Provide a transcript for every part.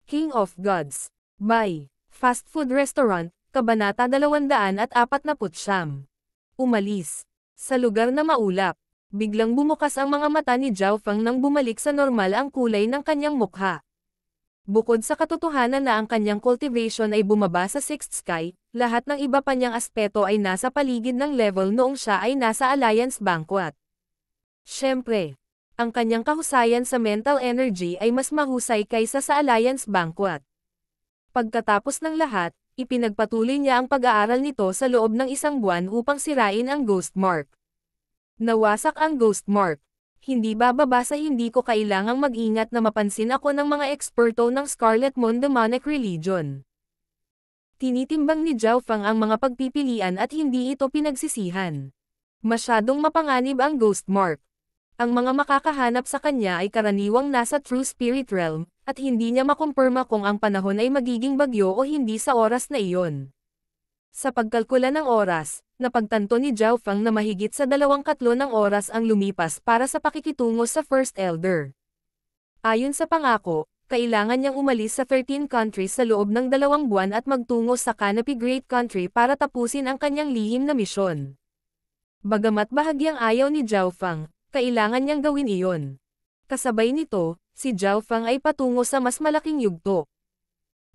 King of Gods. By Fast Food Restaurant, Kabanata 249. Umalis. Sa lugar na maulap, biglang bumukas ang mga mata ni Zhao Feng nang bumalik sa normal ang kulay ng kanyang mukha. Bukod sa katotohanan na ang kanyang cultivation ay bumaba sa sixth sky, lahat ng iba pa niyang aspeto ay nasa paligid ng level noong siya ay nasa Alliance Banquet. Siyempre, ang kanyang kahusayan sa mental energy ay mas mahusay kaysa sa Alliance Banquet. Pagkatapos ng lahat, ipinagpatuloy niya ang pag-aaral nito sa loob ng 1 buwan upang sirain ang Ghost Mark. Nawasak ang Ghost Mark. Hindi bababa sa hindi ko kailangang mag-ingat na mapansin ako ng mga eksperto ng Scarlet Moon Demonic Religion. Tinitimbang ni Zhao Feng ang mga pagpipilian at hindi ito pinagsisihan. Masyadong mapanganib ang Ghost Mark. Ang mga makakahanap sa kanya ay karaniwang nasa True Spirit Realm, at hindi niya makumpirma kung ang panahon ay magiging bagyo o hindi sa oras na iyon. Sa pagkalkula ng oras, napagtanto ni Zhao Feng na mahigit sa 2/3 ng oras ang lumipas para sa pakikitungo sa First Elder. Ayon sa pangako, kailangan niyang umalis sa 13 countries sa loob ng 2 buwan at magtungo sa Canopy Great Country para tapusin ang kanyang lihim na misyon. Bagamat bahagyang ayaw ni Zhao Feng, kailangan niyang gawin iyon. Kasabay nito, si Zhao Feng ay patungo sa mas malaking yugto.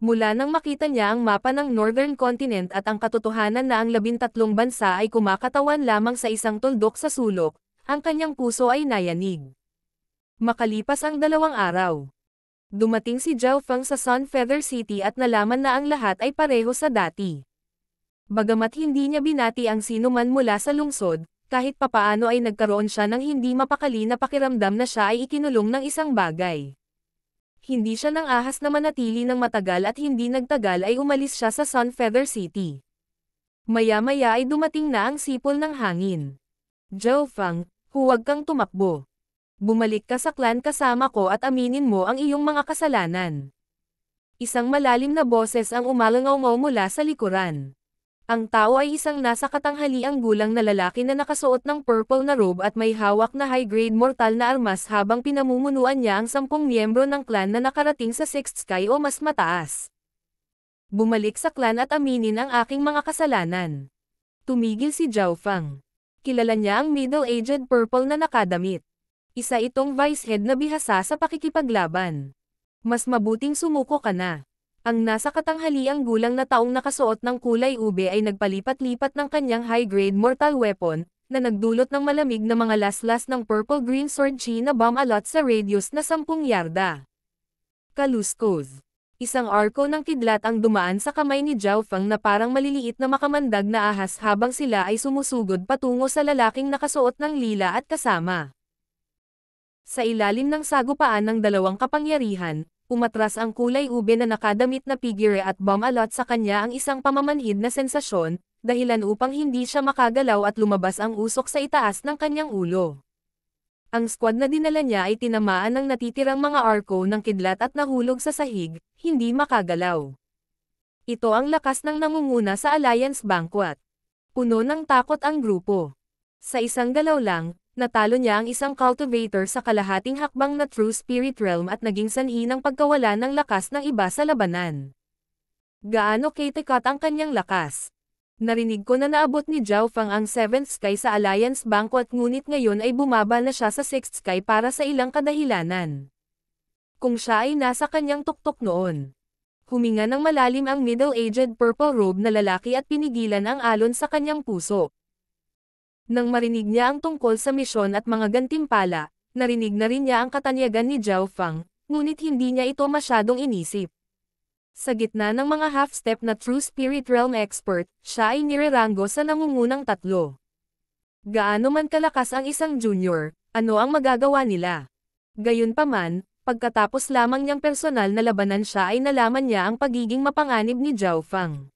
Mula nang makita niya ang mapa ng Northern Continent at ang katotohanan na ang 13 bansa ay kumakatawan lamang sa isang tuldok sa sulok, ang kanyang puso ay nayanig. Makalipas ang 2 araw, dumating si Zhao Feng sa Sun Feather City at nalaman na ang lahat ay pareho sa dati. Bagamat hindi niya binati ang sinuman mula sa lungsod, kahit papaano ay nagkaroon siya ng hindi mapakali na pakiramdam na siya ay ikinulong ng isang bagay. Hindi siya nang ahas na manatili ng matagal at hindi nagtagal ay umalis siya sa Sun Feather City. Maya-maya ay dumating na ang sipol ng hangin. Zhao Feng, huwag kang tumakbo. Bumalik ka sa clan kasama ko at aminin mo ang iyong mga kasalanan. Isang malalim na boses ang umalangaw mula sa likuran. Ang tao ay isang nasa katanghaliang gulang na lalaki na nakasuot ng purple na robe at may hawak na high-grade mortal na armas habang pinamumunuan niya ang 10 miyembro ng clan na nakarating sa 6th sky o mas mataas. Bumalik sa clan at aminin ang aking mga kasalanan. Tumigil si Zhao Feng. Kilala niya ang middle-aged purple na nakadamit. Isa itong vice-head na bihasa sa pakikipaglaban. Mas mabuting sumuko ka na. Ang nasa katanghaliang gulang na taong nakasuot ng kulay ube ay nagpalipat-lipat ng kanyang high-grade mortal weapon, na nagdulot ng malamig na mga laslas ng purple-green sword chi na bomb alot sa radius na 10 yarda. Kaluskos. Isang arko ng kidlat ang dumaan sa kamay ni Zhao Feng na parang maliliit na makamandag na ahas habang sila ay sumusugod patungo sa lalaking nakasuot ng lila at kasama. Sa ilalim ng sagupaan ng 2 kapangyarihan, umatras ang kulay ube na nakadamit na figure at bomb alot sa kanya ang isang pamamanhid na sensasyon, dahilan upang hindi siya makagalaw at lumabas ang usok sa itaas ng kanyang ulo. Ang squad na dinala niya ay tinamaan ng natitirang mga arko ng kidlat at nahulog sa sahig, hindi makagalaw. Ito ang lakas ng nangunguna sa Alliance Banquet. Puno ng takot ang grupo. Sa isang galaw lang, natalo niya ang isang cultivator sa kalahating hakbang na True Spirit Realm at naging sanhi ng pagkawala ng lakas ng iba sa labanan. Gaano katikat ang kanyang lakas? Narinig ko na naabot ni Zhao Feng ang 7th sky sa Alliance Banquet ngunit ngayon ay bumaba na siya sa 6th sky para sa ilang kadahilanan. Kung siya ay nasa kanyang tuktok noon. Huminga ng malalim ang middle-aged purple robe na lalaki at pinigilan ang alon sa kanyang puso. Nang marinig niya ang tungkol sa misyon at mga gantimpala, narinig na rin niya ang katanyagan ni Zhao Feng, ngunit hindi niya ito masyadong inisip. Sa gitna ng mga half-step na True Spirit Realm expert, siya ay nireranggo sa nangungunang 3. Gaano man kalakas ang isang junior, ano ang magagawa nila? Gayunpaman, pagkatapos lamang niyang personal na labanan siya ay nalaman niya ang pagiging mapanganib ni Zhao Feng.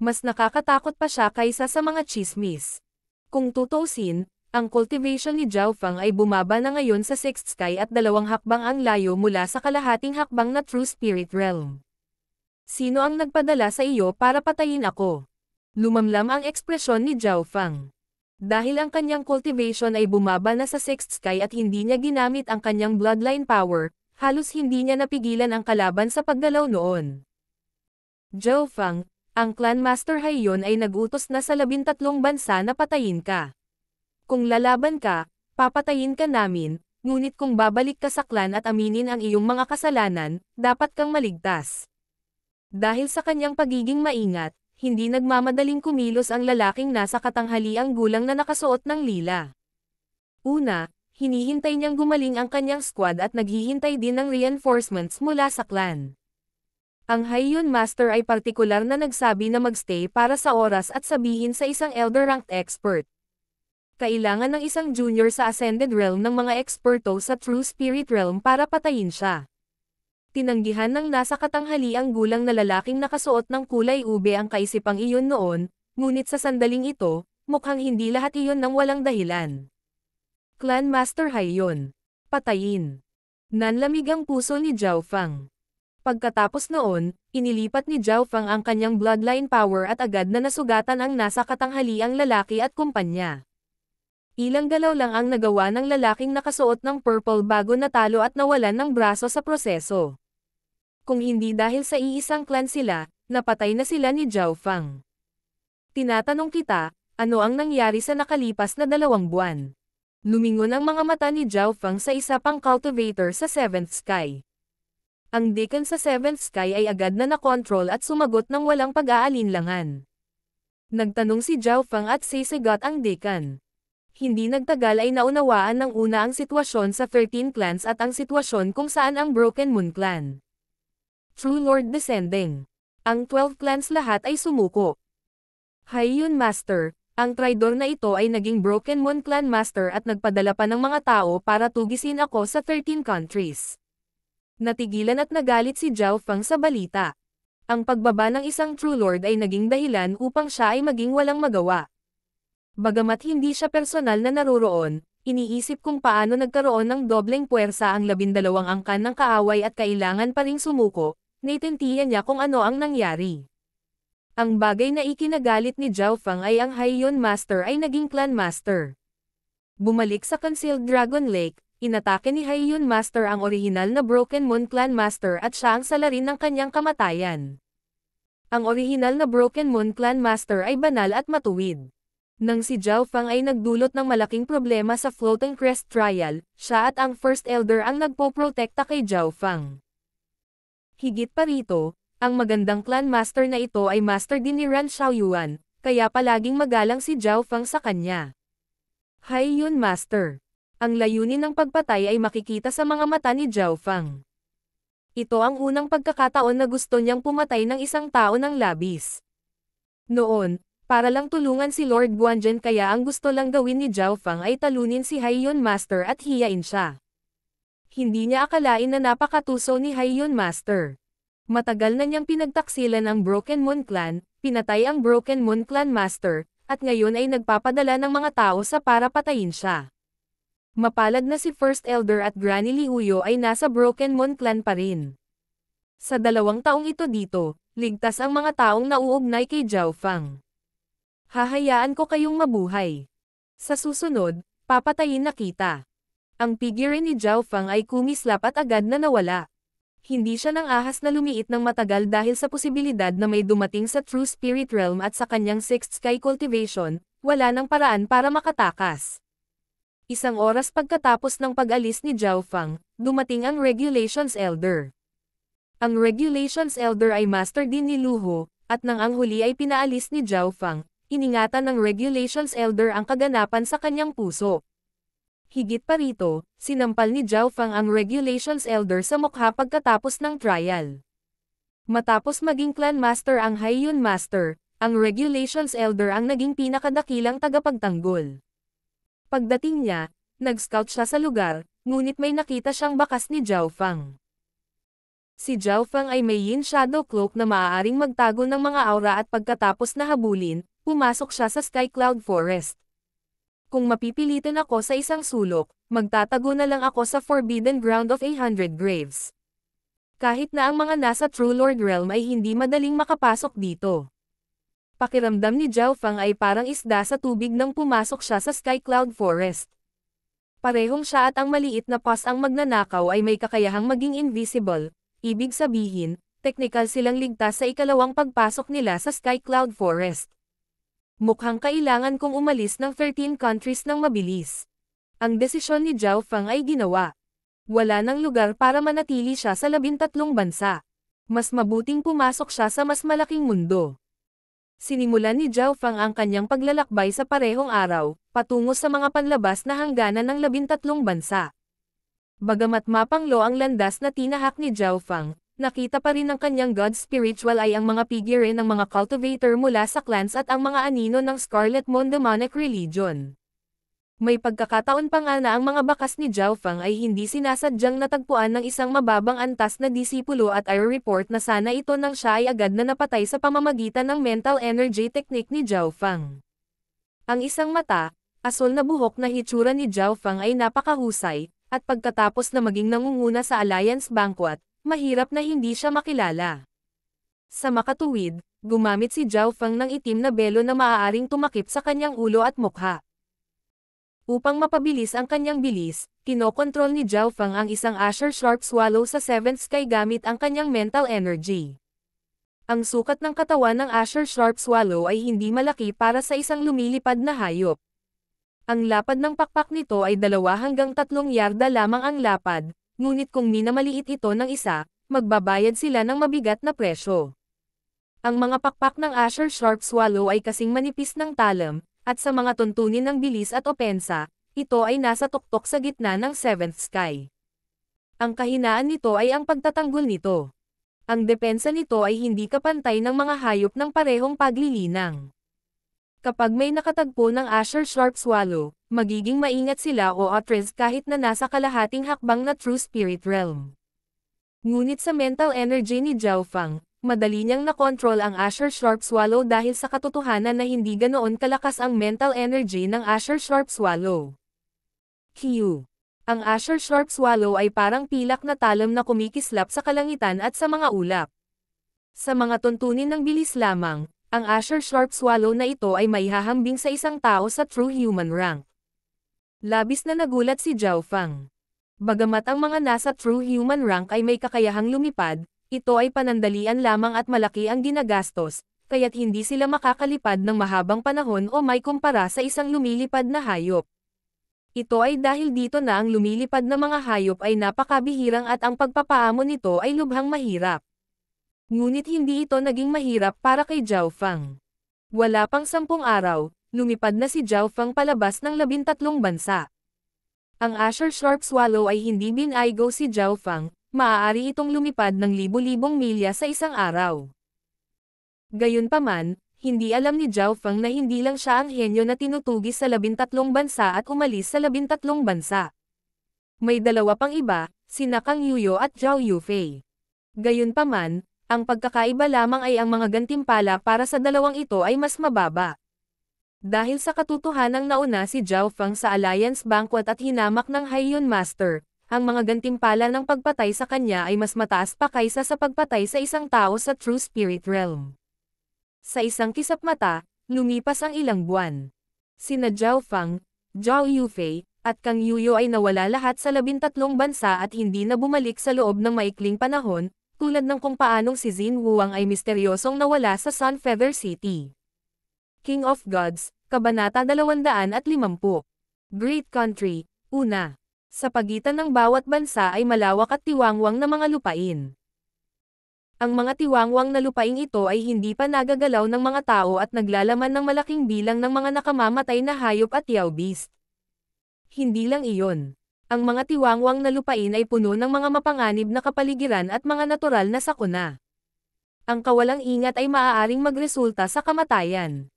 Mas nakakatakot pa siya kaysa sa mga chismis. Kung tutuusin, ang cultivation ni Zhao Feng ay bumaba na ngayon sa 6th sky at 2 hakbang ang layo mula sa kalahating hakbang na True Spirit Realm. Sino ang nagpadala sa iyo para patayin ako? Lumamlam ang ekspresyon ni Zhao Feng. Dahil ang kanyang cultivation ay bumaba na sa 6th sky at hindi niya ginamit ang kanyang bloodline power, halos hindi niya napigilan ang kalaban sa paggalaw noon. Zhao Feng, ang Clan Master Haiyon ay nag-utos na sa 13 bansa na patayin ka. Kung lalaban ka, papatayin ka namin, ngunit kung babalik ka sa clan at aminin ang iyong mga kasalanan, dapat kang maligtas. Dahil sa kanyang pagiging maingat, hindi nagmamadaling kumilos ang lalaking nasa katanghaliang gulang na nakasuot ng lila. Una, hinihintay niyang gumaling ang kanyang squad at naghihintay din ng reinforcements mula sa clan. Ang Haiyon Master ay partikular na nagsabi na magstay para sa oras at sabihin sa isang elder-ranked expert. Kailangan ng isang junior sa Ascended Realm ng mga eksperto sa True Spirit Realm para patayin siya. Tinanggihan ng nasa katanghaliang gulang na lalaking nakasuot ng kulay ube ang kaisipang iyon noon, ngunit sa sandaling ito, mukhang hindi lahat iyon ng walang dahilan. Clan Master Haiyon. Patayin. Nanlamig ang puso ni Zhao Feng. Pagkatapos noon, inilipat ni Zhao Feng ang kanyang bloodline power at agad na nasugatan ang nasa katanghaliang lalaki at kumpanya. Ilang galaw lang ang nagawa ng lalaking nakasuot ng purple bago natalo at nawalan ng braso sa proseso. Kung hindi dahil sa iisang clan sila, napatay na sila ni Zhao Feng. Tinatanong kita, ano ang nangyari sa nakalipas na 2 buwan? Lumingon ang mga mata ni Zhao Feng sa isa pang cultivator sa 7th Sky. Ang deacon sa 7th Sky ay agad na nakontrol at sumagot ng walang pag-aalinlangan. Nagtanong si Zhao Feng at sisigot ang deacon. Hindi nagtagal ay naunawaan ng una ang sitwasyon sa 13 clans at ang sitwasyon kung saan ang Broken Moon Clan. True Lord descending. Ang 12 clans lahat ay sumuko. Haiyon Master, ang traidor na ito ay naging Broken Moon Clan Master at nagpadala pa ng mga tao para tugisin ako sa 13 countries. Natigilan at nagalit si Zhao Feng sa balita. Ang pagbaba ng isang True Lord ay naging dahilan upang siya ay maging walang magawa. Bagamat hindi siya personal na naroroon, iniisip kung paano nagkaroon ng dobleng puwersa ang 12 angkan ng kaaway at kailangan pa ring sumuko, naiintindihan niya kung ano ang nangyari. Ang bagay na ikinagalit ni Zhao Feng ay ang Haiyon Master ay naging Clan Master. Bumalik sa Concealed Dragon Lake, inatake ni Haiyon Master ang orihinal na Broken Moon Clan Master at siya ang salarin ng kanyang kamatayan. Ang orihinal na Broken Moon Clan Master ay banal at matuwid. Nang si Zhao Feng ay nagdulot ng malaking problema sa Floating Crest Trial, siya at ang First Elder ang nagpoprotekta kay Zhao Feng. Higit pa rito, ang magandang Clan Master na ito ay master din ni Ran Xiaoyuan, kaya palaging magalang si Zhao Feng sa kanya. Haiyon Master. Ang layunin ng pagpatay ay makikita sa mga mata ni Zhao Feng. Ito ang unang pagkakataon na gusto niyang pumatay ng isang tao ng labis. Noon, para lang tulungan si Lord Guanzhen kaya ang gusto lang gawin ni Zhao Feng ay talunin si Haiyon Master at hiyain siya. Hindi niya akalain na napakatuso ni Haiyon Master. Matagal na niyang pinagtaksilan ang Broken Moon Clan, pinatay ang Broken Moon Clan Master, at ngayon ay nagpapadala ng mga tao sa para patayin siya. Mapalad na si First Elder at Granny Liuyo ay nasa Broken Moon Clan pa rin. Sa 2 taong ito dito, ligtas ang mga taong nauugnay kay Zhao Feng. Hahayaan ko kayong mabuhay. Sa susunod, papatayin na kita. Ang figure ni Zhao Feng ay kumislap at agad na nawala. Hindi siya nang ahas na lumiit ng matagal dahil sa posibilidad na may dumating sa True Spirit Realm at sa kanyang 6th Sky Cultivation, wala nang paraan para makatakas. Isang oras pagkatapos ng pag-alis ni Zhao Feng, dumating ang Regulations Elder. Ang Regulations Elder ay master din ni Lu Ho, at nang ang huli ay pinaalis ni Zhao Feng, iningatan ng Regulations Elder ang kaganapan sa kanyang puso. Higit pa rito, sinampal ni Zhao Feng ang Regulations Elder sa mukha pagkatapos ng trial. Matapos maging Clan Master ang Haiyon Master, ang Regulations Elder ang naging pinakadakilang tagapagtanggol. Pagdating niya, nag-scout siya sa lugar, ngunit may nakita siyang bakas ni Zhao Feng. Si Zhao Feng ay may Yin Shadow Cloak na maaaring magtago ng mga aura at pagkatapos na habulin, pumasok siya sa Sky Cloud Forest. Kung mapipilitin ako sa isang sulok, magtatago na lang ako sa Forbidden Ground of 100 Graves. Kahit na ang mga nasa True Lord Realm ay hindi madaling makapasok dito. Pakiramdam ni Zhao Feng ay parang isda sa tubig nang pumasok siya sa Sky Cloud Forest. Parehong siya at ang maliit na paws ang magnanakaw ay may kakayahang maging invisible, ibig sabihin, teknikal silang ligtas sa ikalawang pagpasok nila sa Sky Cloud Forest. Mukhang kailangan kong umalis ng 13 countries ng mabilis. Ang desisyon ni Zhao Feng ay ginawa. Wala nang lugar para manatili siya sa 13 bansa. Mas mabuting pumasok siya sa mas malaking mundo. Sinimulan ni Zhao Feng ang kanyang paglalakbay sa parehong araw, patungo sa mga panlabas na hangganan ng 13 bansa. Bagamat mapanglo ang landas na tinahak ni Zhao Feng, nakita pa rin ng kanyang god spiritual ay ang mga figure ng mga cultivator mula sa clans at ang mga anino ng Scarlet Moon Demonic Religion. May pagkakataon pa nga na ang mga bakas ni Zhao Feng ay hindi sinasadyang natagpuan ng isang mababang antas na disipulo at ay report na sana ito nang siya ay agad na napatay sa pamamagitan ng mental energy technique ni Zhao Feng. Ang isang mata, asul na buhok na hitsura ni Zhao Feng ay napakahusay, at pagkatapos na maging nangunguna sa Alliance Banquet, mahirap na hindi siya makilala. Sa makatuwid, gumamit si Zhao Feng ng itim na belo na maaaring tumakip sa kanyang ulo at mukha. Upang mapabilis ang kanyang bilis, kinokontrol ni Zhao Feng ang isang Asher Sharp Swallow sa 7th Sky gamit ang kanyang mental energy. Ang sukat ng katawan ng Asher Sharp Swallow ay hindi malaki para sa isang lumilipad na hayop. Ang lapad ng pakpak nito ay 2 hanggang 3 yarda lamang ang lapad, ngunit kung minamaliit ito ng isa, magbabayad sila ng mabigat na presyo. Ang mga pakpak ng Asher Sharp Swallow ay kasing manipis ng talam, at sa mga tuntunin ng bilis at opensa, ito ay nasa tuktok sa gitna ng 7th Sky. Ang kahinaan nito ay ang pagtatanggol nito. Ang depensa nito ay hindi kapantay ng mga hayop ng parehong paglilinang. Kapag may nakatagpo ng Asher Sharp Swallow, magiging maingat sila o atreus kahit na nasa kalahating hakbang na True Spirit Realm. Ngunit sa mental energy ni Zhao Feng, madali niyang nakontrol ang Asher Sharp Swallow dahil sa katotohanan na hindi ganoon kalakas ang mental energy ng Asher Sharp Swallow. Q. Ang Asher Sharp Swallow ay parang pilak na talam na kumikislap sa kalangitan at sa mga ulap. Sa mga tuntunin ng bilis lamang, ang Asher Sharp Swallow na ito ay maihahambing sa isang tao sa true human rank. Labis na nagulat si Zhao Feng. Bagamat ang mga nasa true human rank ay may kakayahang lumipad, ito ay panandalian lamang at malaki ang ginagastos, kaya't hindi sila makakalipad ng mahabang panahon o may kumpara sa isang lumilipad na hayop. Ito ay dahil dito na ang lumilipad na mga hayop ay napakabihirang at ang pagpapaamo nito ay lubhang mahirap. Ngunit hindi ito naging mahirap para kay Zhao Feng. Wala pang 10 araw, lumipad na si Zhao Feng palabas ng 13 bansa. Ang Asher Sharp Swallow ay hindi binaygo si Zhao Feng, maaari itong lumipad ng libo-libong milya sa isang araw. Gayunpaman, hindi alam ni Zhao Feng na hindi lang siya ang henyo na tinutugis sa 13 bansa at umalis sa 13 bansa. May 2 pang iba, sina Kang Yuyo at Zhao Yufei. Gayunpaman, ang pagkakaiba lamang ay ang mga gantimpala para sa dalawang ito ay mas mababa. Dahil sa katotohanang nauna si Zhao Feng sa Alliance Banquet at hinamak ng Haiyan Master, ang mga gantimpala ng pagpatay sa kanya ay mas mataas pa kaysa sa pagpatay sa isang tao sa True Spirit Realm. Sa isang kisap mata, lumipas ang ilang buwan. Sina Zhao Feng, Zhao Yufei, at Kang Yuyo ay nawala lahat sa 13 bansa at hindi na bumalik sa loob ng maikling panahon, tulad ng kung paanong si Xin Huang ay misteryosong nawala sa Sun Feather City. King of Gods, Kabanata 250. Great Country, una. Sa pagitan ng bawat bansa ay malawak at tiwangwang na mga lupain. Ang mga tiwangwang na lupaing ito ay hindi pa nagagalaw ng mga tao at naglalaman ng malaking bilang ng mga nakamamatay na hayop at yaubist. Hindi lang iyon. Ang mga tiwangwang na lupain ay puno ng mga mapanganib na kapaligiran at mga natural na sakuna. Ang kawalang ingat ay maaaring magresulta sa kamatayan.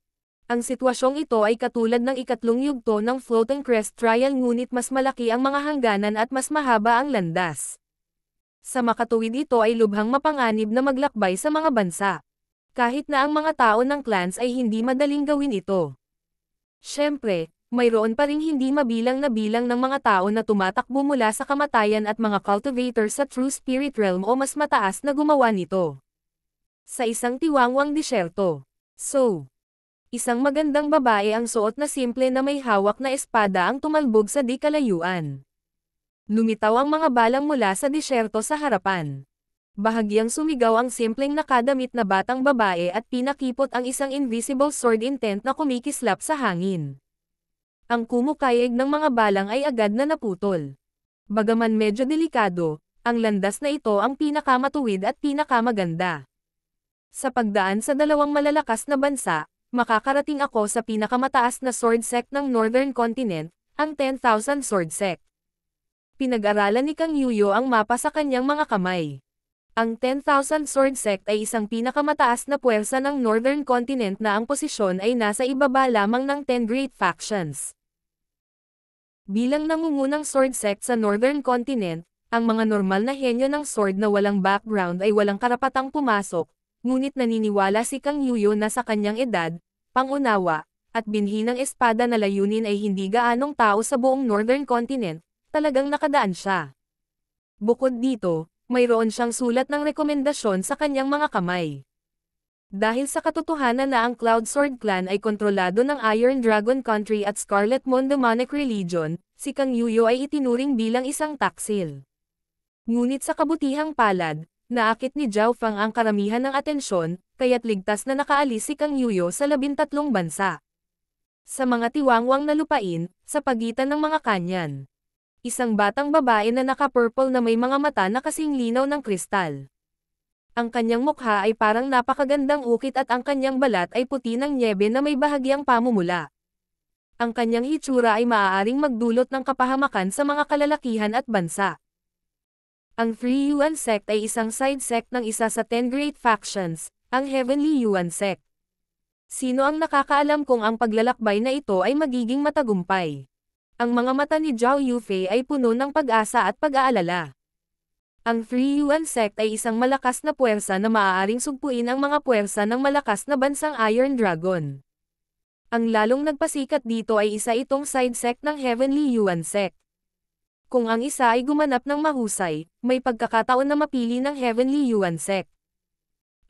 Ang sitwasyong ito ay katulad ng ikatlong yugto ng Floating Crest Trial ngunit mas malaki ang mga hangganan at mas mahaba ang landas. Sa makatuwid ito ay lubhang mapanganib na maglakbay sa mga bansa. Kahit na ang mga tao ng clans ay hindi madaling gawin ito. Siyempre, mayroon pa ring hindi mabilang na bilang ng mga tao na tumatakbo mula sa kamatayan at mga cultivators sa True Spirit Realm o mas mataas na gumawa nito. Sa isang tiwangwang disyerto. So, Isang magandang babae ang suot na simple na may hawak na espada ang tumalbog sa di kalayuan. Lumitaw ang mga balang mula sa disyerto sa harapan. Bahagyang sumigaw ang simpleng nakadamit na batang babae at pinakipot ang isang invisible sword intent na kumikislap sa hangin. Ang kumukayig ng mga balang ay agad na naputol. Bagaman medyo delikado, ang landas na ito ang pinakamatuwid at pinakamaganda. Sa pagdaan sa dalawang malalakas na bansa, makakarating ako sa pinakamataas na sword sect ng Northern Continent, ang 10,000 Sword Sect. Pinag-aralan ni Kang Yuyo ang mapa sa kanyang mga kamay. Ang 10,000 Sword Sect ay isang pinakamataas na puwersa ng Northern Continent na ang posisyon ay nasa ibaba lamang ng 10 Great Factions. Bilang nangungunang sword sect sa Northern Continent, ang mga normal na henyo ng sword na walang background ay walang karapatang pumasok, ngunit naniniwala si Kang Yuyo na sa kanyang edad, pangunawa, at binhi ng espada na layunin ay hindi gaanong tao sa buong Northern Continent, talagang nakadaan siya. Bukod dito, mayroon siyang sulat ng rekomendasyon sa kanyang mga kamay. Dahil sa katotohanan na ang Cloud Sword Clan ay kontrolado ng Iron Dragon Country at Scarlet Moon Demonic Religion, si Kang Yuyo ay itinuring bilang isang taksil. Ngunit sa kabutihang palad, naakit ni Zhao Fang ang karamihan ng atensyon, kaya't ligtas na nakaalis si Kang Yuyo sa 13 bansa. Sa mga tiwangwang na lupain, sa pagitan ng mga kanyan. Isang batang babae na naka-purple na may mga mata na kasing linaw ng kristal. Ang kanyang mukha ay parang napakagandang ukit at ang kanyang balat ay puti ng nyebe na may bahagyang pamumula. Ang kanyang hitsura ay maaaring magdulot ng kapahamakan sa mga kalalakihan at bansa. Ang 3 Yuan Sect ay isang side sect ng isa sa 10 Great Factions, ang Heavenly Yuan Sect. Sino ang nakakaalam kung ang paglalakbay na ito ay magiging matagumpay? Ang mga mata ni Zhao Yufei ay puno ng pag-asa at pag-aalala. Ang 3 Yuan Sect ay isang malakas na puwersa na maaaring sugpuin ang mga puwersa ng malakas na bansang Iron Dragon. Ang lalong nagpasikat dito ay isa itong side sect ng Heavenly Yuan Sect. Kung ang isa ay gumanap ng mahusay, may pagkakataon na mapili ng Heavenly Yuan Sect.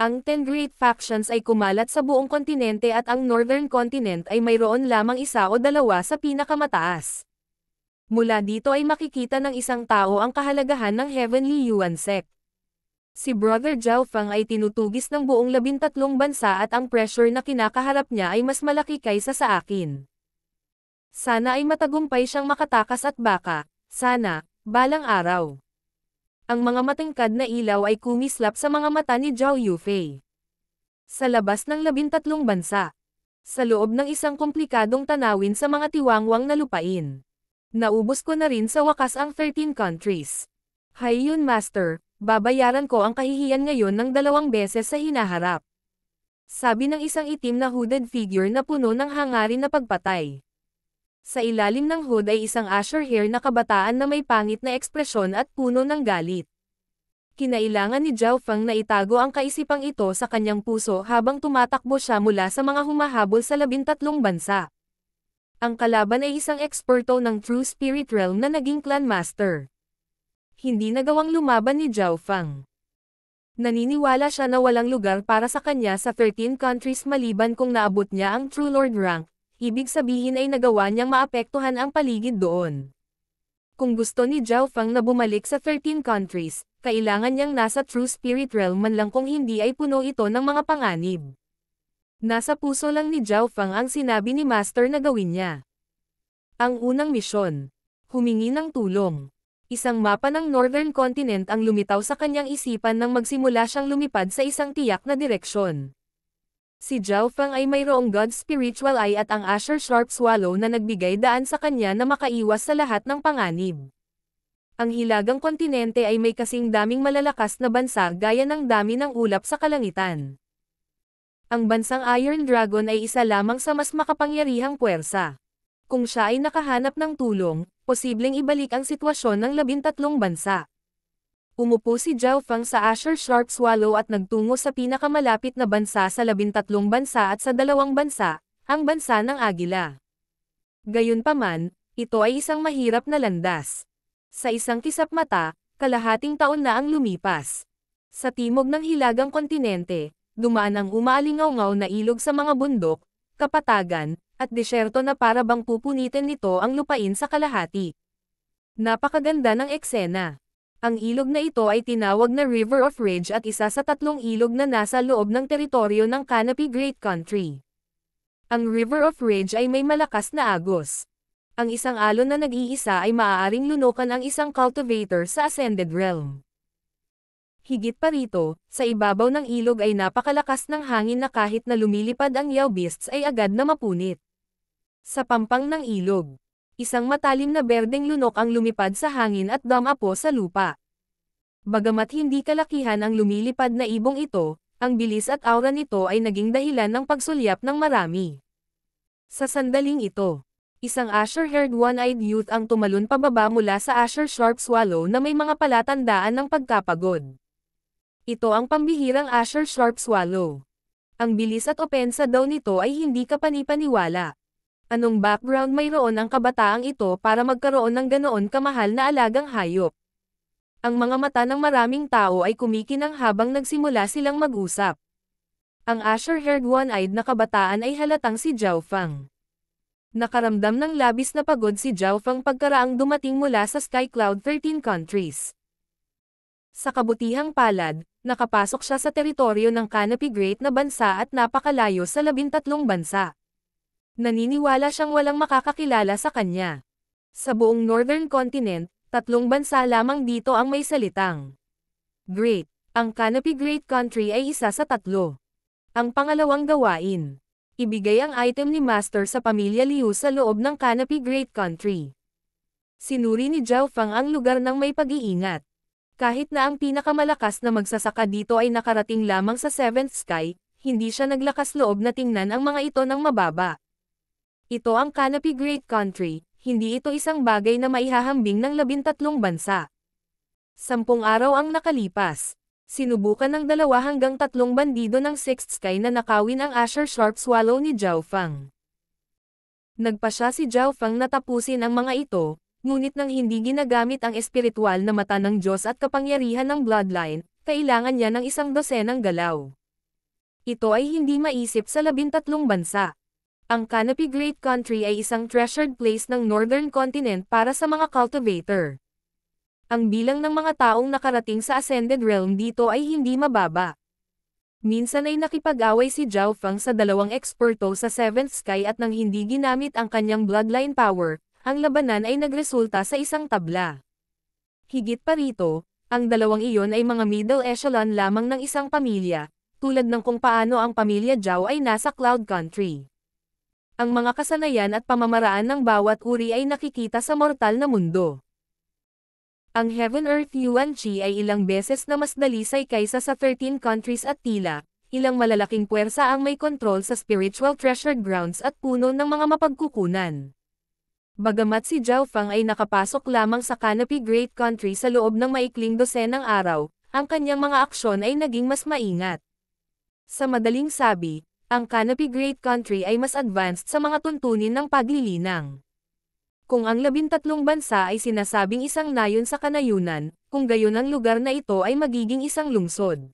Ang 10 Great Factions ay kumalat sa buong kontinente at ang Northern Continent ay mayroon lamang isa o dalawa sa pinakamataas. Mula dito ay makikita ng isang tao ang kahalagahan ng Heavenly Yuan Sect. Si Brother Zhao Fang ay tinutugis ng buong 13 bansa at ang pressure na kinakaharap niya ay mas malaki kaysa sa akin. Sana ay matagumpay siyang makatakas at baka, sana, balang araw. Ang mga matingkad na ilaw ay kumislap sa mga mata ni Zhao Yufei. Sa labas ng 13 bansa. Sa loob ng isang komplikadong tanawin sa mga tiwangwang na lupain. Naubos ko na rin sa wakas ang 13 countries. Hayyun Master, babayaran ko ang kahihiyan ngayon ng 2 beses sa hinaharap. Sabi ng isang itim na hooded figure na puno ng hangarin na pagpatay. Sa ilalim ng hood ay isang azure hair na kabataan na may pangit na ekspresyon at puno ng galit. Kinailangan ni Zhao Fang na itago ang kaisipang ito sa kanyang puso habang tumatakbo siya mula sa mga humahabol sa 13 bansa. Ang kalaban ay isang eksperto ng True Spirit Realm na naging Clan Master. Hindi nagawang lumaban ni Zhao Fang. Naniniwala siya na walang lugar para sa kanya sa 13 countries maliban kung naabot niya ang True Lord rank, ibig sabihin ay nagawa niyang maapektuhan ang paligid doon. Kung gusto ni Zhao Fang na bumalik sa 13 countries, kailangan niyang nasa True Spirit Realm man lang kung hindi ay puno ito ng mga panganib. Nasa puso lang ni Zhao Fang ang sinabi ni Master na gawin niya. Ang unang misyon. Humingi ng tulong. Isang mapa ng Northern Continent ang lumitaw sa kanyang isipan nang magsimula siyang lumipad sa isang tiyak na direksyon. Si Zhao Fang ay mayroong God's Spiritual Eye at ang Azure Sharp Swallow na nagbigay daan sa kanya na makaiwas sa lahat ng panganib. Ang hilagang kontinente ay may kasing daming malalakas na bansa gaya ng dami ng ulap sa kalangitan. Ang bansang Iron Dragon ay isa lamang sa mas makapangyarihang puwersa. Kung siya ay nakahanap ng tulong, posibleng ibalik ang sitwasyon ng 13 bansa. Umupo si Zhao Fang sa Azure Sharp Swallow at nagtungo sa pinakamalapit na bansa sa 13 bansa at sa 2 bansa, ang bansa ng Agila. Gayunpaman, ito ay isang mahirap na landas. Sa isang kisap mata, kalahating taon na ang lumipas. Sa timog ng hilagang kontinente, dumaan ang umaalingaw-ngaw na ilog sa mga bundok, kapatagan, at disyerto na para bang pupunitin nito ang lupain sa kalahati. Napakaganda ng eksena. Ang ilog na ito ay tinawag na River of Rage at isa sa tatlong ilog na nasa loob ng teritoryo ng Canopy Great Country. Ang River of Rage ay may malakas na agos. Ang isang alon na nag-iisa ay maaaring lunukan ang isang cultivator sa Ascended Realm. Higit pa rito, sa ibabaw ng ilog ay napakalakas ng hangin na kahit na lumilipad ang Yao Beasts ay agad na mapunit. Sa pampang ng ilog, isang matalim na berdeng lunok ang lumipad sa hangin at dumapo sa lupa. Bagamat hindi kalakihan ang lumilipad na ibong ito, ang bilis at aura nito ay naging dahilan ng pagsulyap ng marami. Sa sandaling ito, isang azure-haired one-eyed youth ang tumalon pababa mula sa azure sharp swallow na may mga palatandaan ng pagkapagod. Ito ang pambihirang azure sharp swallow. Ang bilis at opensa daw nito ay hindi kapanipaniwala. Anong background mayroon ang kabataang ito para magkaroon ng ganoon kamahal na alagang hayop? Ang mga mata ng maraming tao ay kumikinang habang nagsimula silang mag-usap. Ang azure-haired one-eyed na kabataan ay halatang si Zhao Fang. Nakaramdam ng labis na pagod si Zhao Fang pagkaraang dumating mula sa Sky Cloud 13 countries. Sa kabutihang palad, nakapasok siya sa teritoryo ng Canopy Great na bansa at napakalayo sa 13 bansa. Naniniwala siyang walang makakakilala sa kanya. Sa buong Northern Continent, 3 bansa lamang dito ang may salitang Great. Ang Canopy Great Country ay isa sa 3. Ang pangalawang gawain. Ibigay ang item ni Master sa pamilya Liu sa loob ng Canopy Great Country. Sinuri ni Zhao Fang ang lugar ng may pag-iingat. Kahit na ang pinakamalakas na magsasaka dito ay nakarating lamang sa 7th sky, hindi siya naglakas loob na tingnan ang mga ito ng mababa. Ito ang Canopy Great Country, hindi ito isang bagay na maihahambing ng 13 bansa. 10 araw ang nakalipas. Sinubukan ng 2 hanggang 3 bandido ng 6th sky na nakawin ang azure sharp swallow ni Zhao Fang. Nagpasya si Zhao Fang na tapusin ang mga ito, ngunit nang hindi ginagamit ang espiritual na mata ng Diyos at kapangyarihan ng bloodline, kailangan niya ng 12 galaw. Ito ay hindi maisip sa 13 bansa. Ang Canopy Great Country ay isang treasured place ng Northern Continent para sa mga cultivator. Ang bilang ng mga taong nakarating sa Ascended Realm dito ay hindi mababa. Minsan ay nakipag-away si Zhao Fang sa 2 eksperto sa 7th sky at nang hindi ginamit ang kanyang bloodline power, ang labanan ay nagresulta sa isang tabla. Higit pa rito, ang 2 iyon ay mga middle echelon lamang ng isang pamilya, tulad ng kung paano ang pamilya Zhao ay nasa Cloud Country. Ang mga kasanayan at pamamaraan ng bawat uri ay nakikita sa mortal na mundo. Ang Heaven Earth Yuan Chi ay ilang beses na mas dalisay kaysa sa 13 countries at tila, ilang malalaking puwersa ang may kontrol sa spiritual treasured grounds at puno ng mga mapagkukunan. Bagamat si Zhao Fang ay nakapasok lamang sa Canopy Great Country sa loob ng maikling dosenang araw, ang kanyang mga aksyon ay naging mas maingat. Sa madaling sabi, ang Canopy Great Country ay mas advanced sa mga tuntunin ng paglilinang. Kung ang 13 bansa ay sinasabing isang nayon sa kanayunan, kung gayon ang lugar na ito ay magiging isang lungsod.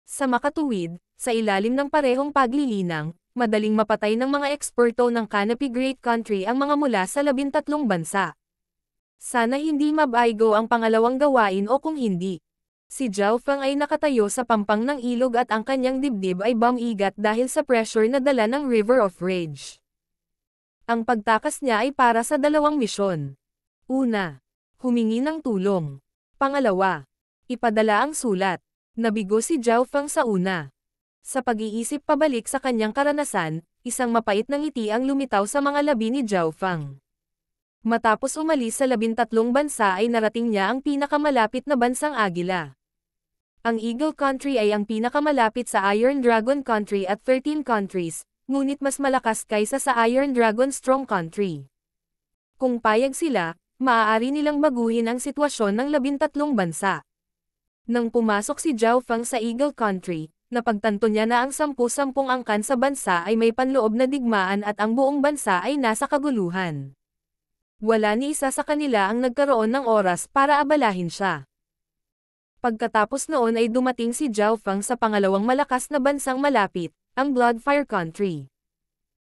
Sa makatuwid, sa ilalim ng parehong paglilinang, madaling mapatay ng mga eksperto ng Canopy Great Country ang mga mula sa 13 bansa. Sana hindi mabaygo ang pangalawang gawain o kung hindi. Si Zhao Fang ay nakatayo sa pampang ng ilog at ang kanyang dibdib ay bumigat dahil sa pressure na dala ng River of Rage. Ang pagtakas niya ay para sa 2 misyon. Una, humingi ng tulong. Pangalawa, ipadala ang sulat. Nabigo si Zhao Fang sa una. Sa pag-iisip pabalik sa kanyang karanasan, isang mapait na ngiti ang lumitaw sa mga labi ni Zhao Fang. Matapos umalis sa 13 bansa ay narating niya ang pinakamalapit na bansang Agila. Ang Eagle Country ay ang pinakamalapit sa Iron Dragon Country at 13 countries, ngunit mas malakas kaysa sa Iron Dragon Strong Country. Kung payag sila, maaari nilang baguhin ang sitwasyon ng 13 bansa. Nang pumasok si Zhao Fang sa Eagle Country, napagtanto niya na ang 10-10 angkan sa bansa ay may panloob na digmaan at ang buong bansa ay nasa kaguluhan. Wala ni isa sa kanila ang nagkaroon ng oras para abalahin siya. Pagkatapos noon ay dumating si Zhao Fang sa pangalawang malakas na bansang malapit, ang Bloodfire Country.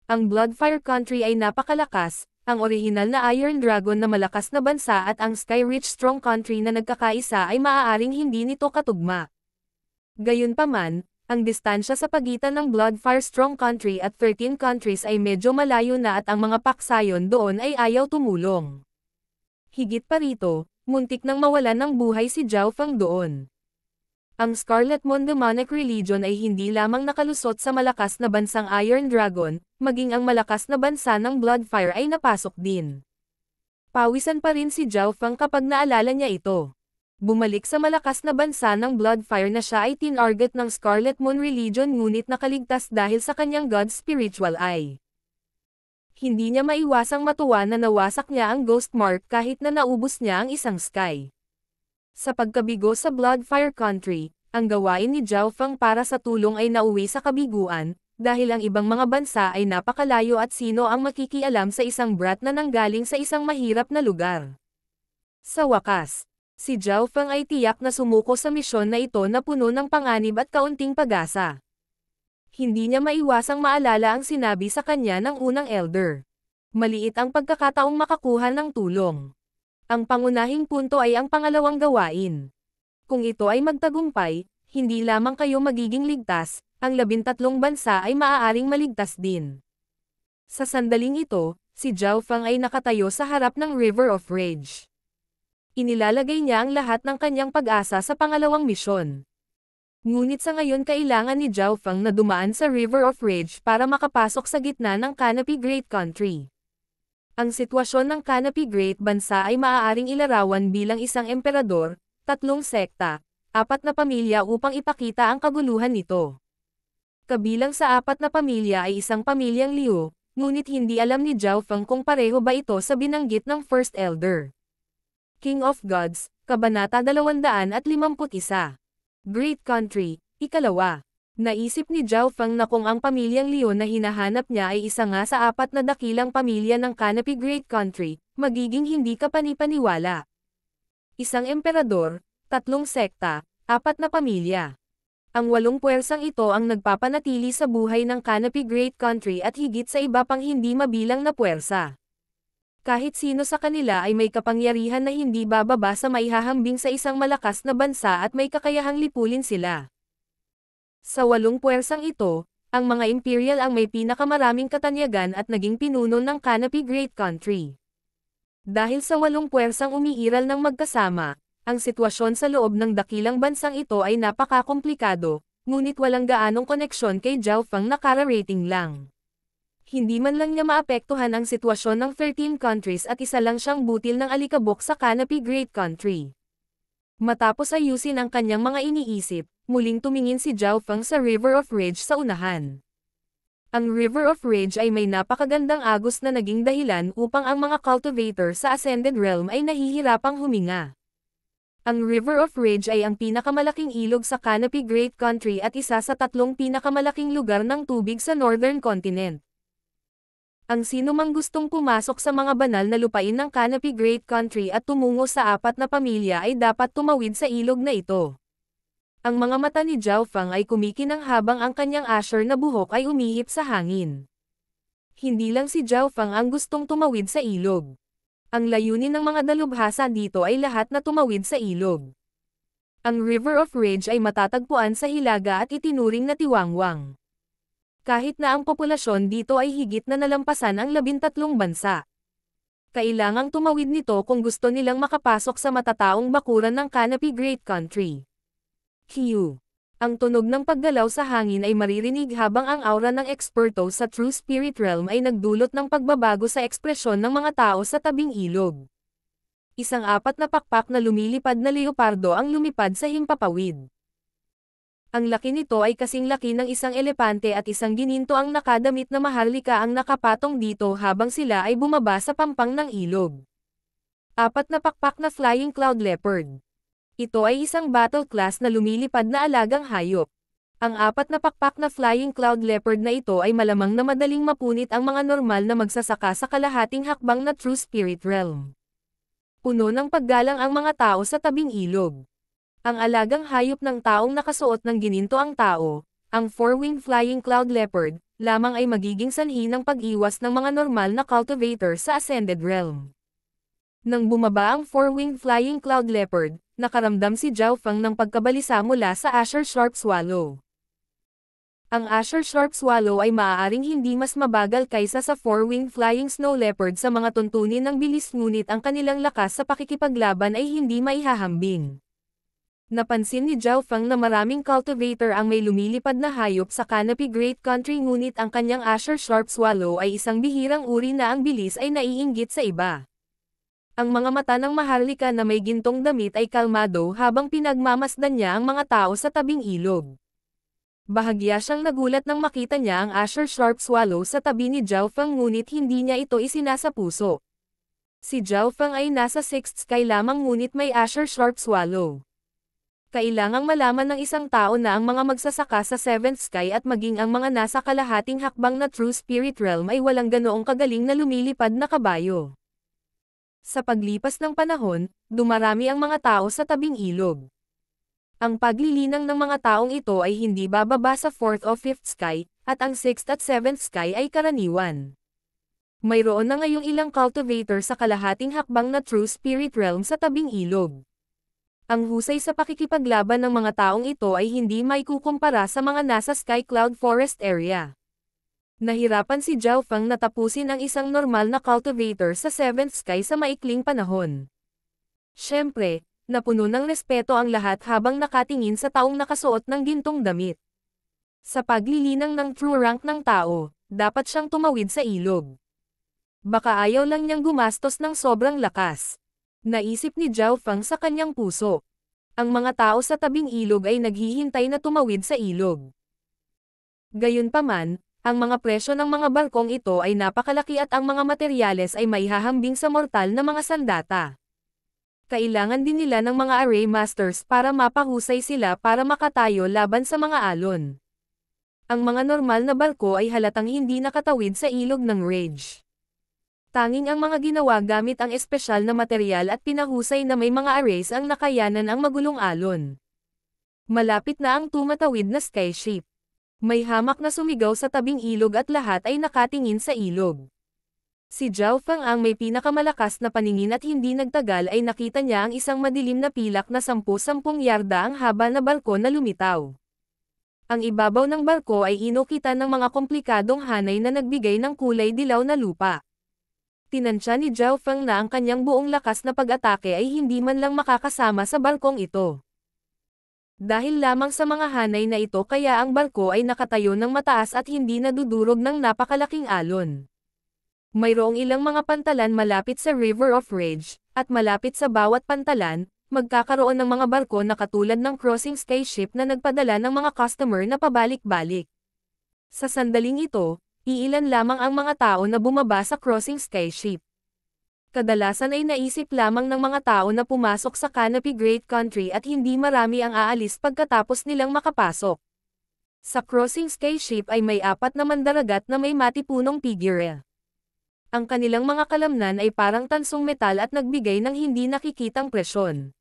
Ang Bloodfire Country ay napakalakas, ang orihinal na Iron Dragon na malakas na bansa at ang Sky-Rich Strong Country na nagkakaisa ay maaaring hindi nito katugma. Gayunpaman, ang distansya sa pagitan ng Bloodfire Strong Country at 13 countries ay medyo malayo na at ang mga paksayon doon ay ayaw tumulong. Higit pa rito, muntik nang mawalan ng buhay si Zhao Feng doon. Ang Scarlet Moon Demonic Religion ay hindi lamang nakalusot sa malakas na bansang Iron Dragon, maging ang malakas na bansa ng Bloodfire ay napasok din. Pawisan pa rin si Zhao Feng kapag naalala niya ito. Bumalik sa malakas na bansa ng Bloodfire na siya ay tinarget ng Scarlet Moon Religion ngunit nakaligtas dahil sa kanyang God's Spiritual Eye. Hindi niya maiwasang matuwa na nawasak niya ang Ghost Mark kahit na naubos niya ang isang Sky. Sa pagkabigo sa Bloodfire Country, ang gawain ni Zhao Feng para sa tulong ay nauwi sa kabiguan, dahil ang ibang mga bansa ay napakalayo at sino ang makikialam sa isang brat na nanggaling sa isang mahirap na lugar. Sa wakas, si Zhao Feng ay tiyak na sumuko sa misyon na ito na puno ng panganib at kaunting pag-asa. Hindi niya maiwasang maalala ang sinabi sa kanya ng unang elder. Maliit ang pagkakataong makakuha ng tulong. Ang pangunahing punto ay ang pangalawang gawain. Kung ito ay magtagumpay, hindi lamang kayo magiging ligtas, ang 13 bansa ay maaaring maligtas din. Sa sandaling ito, si Zhao Feng ay nakatayo sa harap ng River of Rage. Inilalagay niya ang lahat ng kanyang pag-asa sa pangalawang misyon. Ngunit sa ngayon kailangan ni Zhao Feng na dumaan sa River of Rage para makapasok sa gitna ng Canopy Great Country. Ang sitwasyon ng Canopy Great Bansa ay maaaring ilarawan bilang isang emperador, 3 sekta, 4 na pamilya upang ipakita ang kaguluhan nito. Kabilang sa 4 na pamilya ay isang pamilyang Liu, ngunit hindi alam ni Zhao Feng kung pareho ba ito sa binanggit ng First Elder. King of Gods, Kabanata 251. Great Country, ikalawa. Naisip ni Zhao Feng na kung ang pamilyang Liu na hinahanap niya ay isa nga sa 4 na dakilang pamilya ng Canopy Great Country, magiging hindi ka panipaniwala. Isang emperador, 3 sekta, 4 na pamilya. Ang 8 puwersang ito ang nagpapanatili sa buhay ng Canopy Great Country at higit sa iba pang hindi mabilang na puwersa. Kahit sino sa kanila ay may kapangyarihan na hindi bababa sa maihahambing sa isang malakas na bansa at may kakayahang lipulin sila. Sa 8 puwersang ito, ang mga Imperial ang may pinakamaraming katanyagan at naging pinuno ng Canopy Great Country. Dahil sa 8 puwersang umiiral ng magkasama, ang sitwasyon sa loob ng dakilang bansang ito ay napaka-komplikado, ngunit walang gaanong koneksyon kay Zhao Feng na kara-rating lang. Hindi man lang niya maapektuhan ang sitwasyon ng 13 countries at isa lang siyang butil ng alikabok sa Canopy Great Country. Matapos ayusin ang kanyang mga iniisip, muling tumingin si Zhao Feng sa River of Rage sa unahan. Ang River of Rage ay may napakagandang agos na naging dahilan upang ang mga cultivator sa Ascended Realm ay nahihirapang huminga. Ang River of Rage ay ang pinakamalaking ilog sa Canopy Great Country at isa sa 3 pinakamalaking lugar ng tubig sa Northern Continent. Ang sinumang gustong pumasok sa mga banal na lupain ng Canopy Great Country at tumungo sa 4 na pamilya ay dapat tumawid sa ilog na ito. Ang mga mata ni Zhao Feng ay kumikinang habang ang kanyang asher na buhok ay umihip sa hangin. Hindi lang si Zhao Feng ang gustong tumawid sa ilog. Ang layunin ng mga dalubhasa dito ay lahat na tumawid sa ilog. Ang River of Rage ay matatagpuan sa Hilaga at itinuring na tiwangwang. Kahit na ang populasyon dito ay higit na nalampasan ang 13 bansa. Kailangang tumawid nito kung gusto nilang makapasok sa matataong bakuran ng Canopy Great Country. Q. Ang tunog ng paggalaw sa hangin ay maririnig habang ang aura ng eksperto sa True Spirit Realm ay nagdulot ng pagbabago sa ekspresyon ng mga tao sa tabing ilog. Isang 4 na pakpak na lumilipad na leopardo ang lumipad sa himpapawid. Ang laki nito ay kasing laki ng isang elepante at isang gininto ang nakadamit na maharlika ang nakapatong dito habang sila ay bumaba sa pampang ng ilog. 4 na pakpak na Flying Cloud Leopard. Ito ay isang battle class na lumilipad na alagang hayop. Ang 4 na pakpak na Flying Cloud Leopard na ito ay malamang na madaling mapunit ang mga normal na magsasaka sa kalahating hakbang na True Spirit Realm. Puno ng paggalang ang mga tao sa tabing ilog. Ang alagang hayop ng taong nakasuot ng gininto ang tao, ang 4-winged Flying Cloud Leopard, lamang ay magiging sanhi ng pag-iwas ng mga normal na cultivator sa Ascended Realm. Nang bumaba ang four-winged flying cloud leopard, nakaramdam si Zhao Feng ng pagkabalisa mula sa Azure Sharp Swallow. Ang Azure Sharp Swallow ay maaaring hindi mas mabagal kaysa sa four-winged flying snow leopard sa mga tuntunin ng bilis, ngunit ang kanilang lakas sa pakikipaglaban ay hindi maihahambing. Napansin ni Zhao Feng na maraming cultivator ang may lumilipad na hayop sa Canopy Great Country, ngunit ang kanyang Azure Sharp Swallow ay isang bihirang uri na ang bilis ay naiinggit sa iba. Ang mga mata ng Maharlika na may gintong damit ay kalmado habang pinagmamasdan niya ang mga tao sa tabing ilog. Bahagya siyang nagulat nang makita niya ang Azure Sharp Swallow sa tabi ni Zhao Feng, ngunit hindi niya ito isinasa puso. Si Zhao Feng ay nasa 6th sky lamang, ngunit may Azure Sharp Swallow. Kailangang malaman ng isang tao na ang mga magsasaka sa 7th sky at maging ang mga nasa kalahating hakbang na True Spirit Realm ay walang ganoong kagaling na lumilipad na kabayo. Sa paglipas ng panahon, dumarami ang mga tao sa tabing ilog. Ang paglilinang ng mga taong ito ay hindi bababa sa 4th o 5th sky, at ang 6th at 7th sky ay karaniwan. Mayroon na ngayong ilang cultivator sa kalahating hakbang na True Spirit Realm sa tabing ilog. Ang husay sa pakikipaglaban ng mga taong ito ay hindi maikukumpara sa mga nasa Sky Cloud Forest area. Nahirapan si Zhao Feng na tapusin ang isang normal na cultivator sa 7th sky sa maikling panahon. Siyempre, napuno ng respeto ang lahat habang nakatingin sa taong nakasuot ng gintong damit. Sa paglilinang ng true rank ng tao, dapat siyang tumawid sa ilog. Baka ayaw lang niyang gumastos ng sobrang lakas. Naisip ni Zhao Feng sa kanyang puso. Ang mga tao sa tabing ilog ay naghihintay na tumawid sa ilog. Gayunpaman, ang mga presyo ng mga barkong ito ay napakalaki at ang mga materyales ay maihahambing sa mortal na mga sandata. Kailangan din nila ng mga array masters para mapahusay sila para makatayo laban sa mga alon. Ang mga normal na barko ay halatang hindi nakatawid sa ilog ng Rage. Tanging ang mga ginawa gamit ang espesyal na materyal at pinahusay na may mga arrays ang nakayanan ang magulong alon. Malapit na ang tumatawid na skyship. May hamak na sumigaw sa tabing ilog at lahat ay nakatingin sa ilog. Si Zhao Feng ang may pinakamalakas na paningin at hindi nagtagal ay nakita niya ang isang madilim na pilak na 10-10 yarda ang haba na barko na lumitaw. Ang ibabaw ng barko ay inukita ng mga komplikadong hanay na nagbigay ng kulay dilaw na lupa. Tinansya ni Zhao Feng na ang kanyang buong lakas na pag-atake ay hindi man lang makakasama sa barkong ito. Dahil lamang sa mga hanay na ito kaya ang barko ay nakatayo ng mataas at hindi nadudurog ng napakalaking alon. Mayroong ilang mga pantalan malapit sa River of Rage, at malapit sa bawat pantalan, magkakaroon ng mga barko na katulad ng crossing skyship na nagpadala ng mga customer na pabalik-balik. Sa sandaling ito, iilan lamang ang mga tao na bumaba sa crossing skyship. Kadalasan ay naisip lamang ng mga tao na pumasok sa Canopy Great Country at hindi marami ang aalis pagkatapos nilang makapasok. Sa crossing skyship ay may 4 na mandaragat na may matipunong figure. Ang kanilang mga kalamnan ay parang tansong metal at nagbigay ng hindi nakikitang presyon.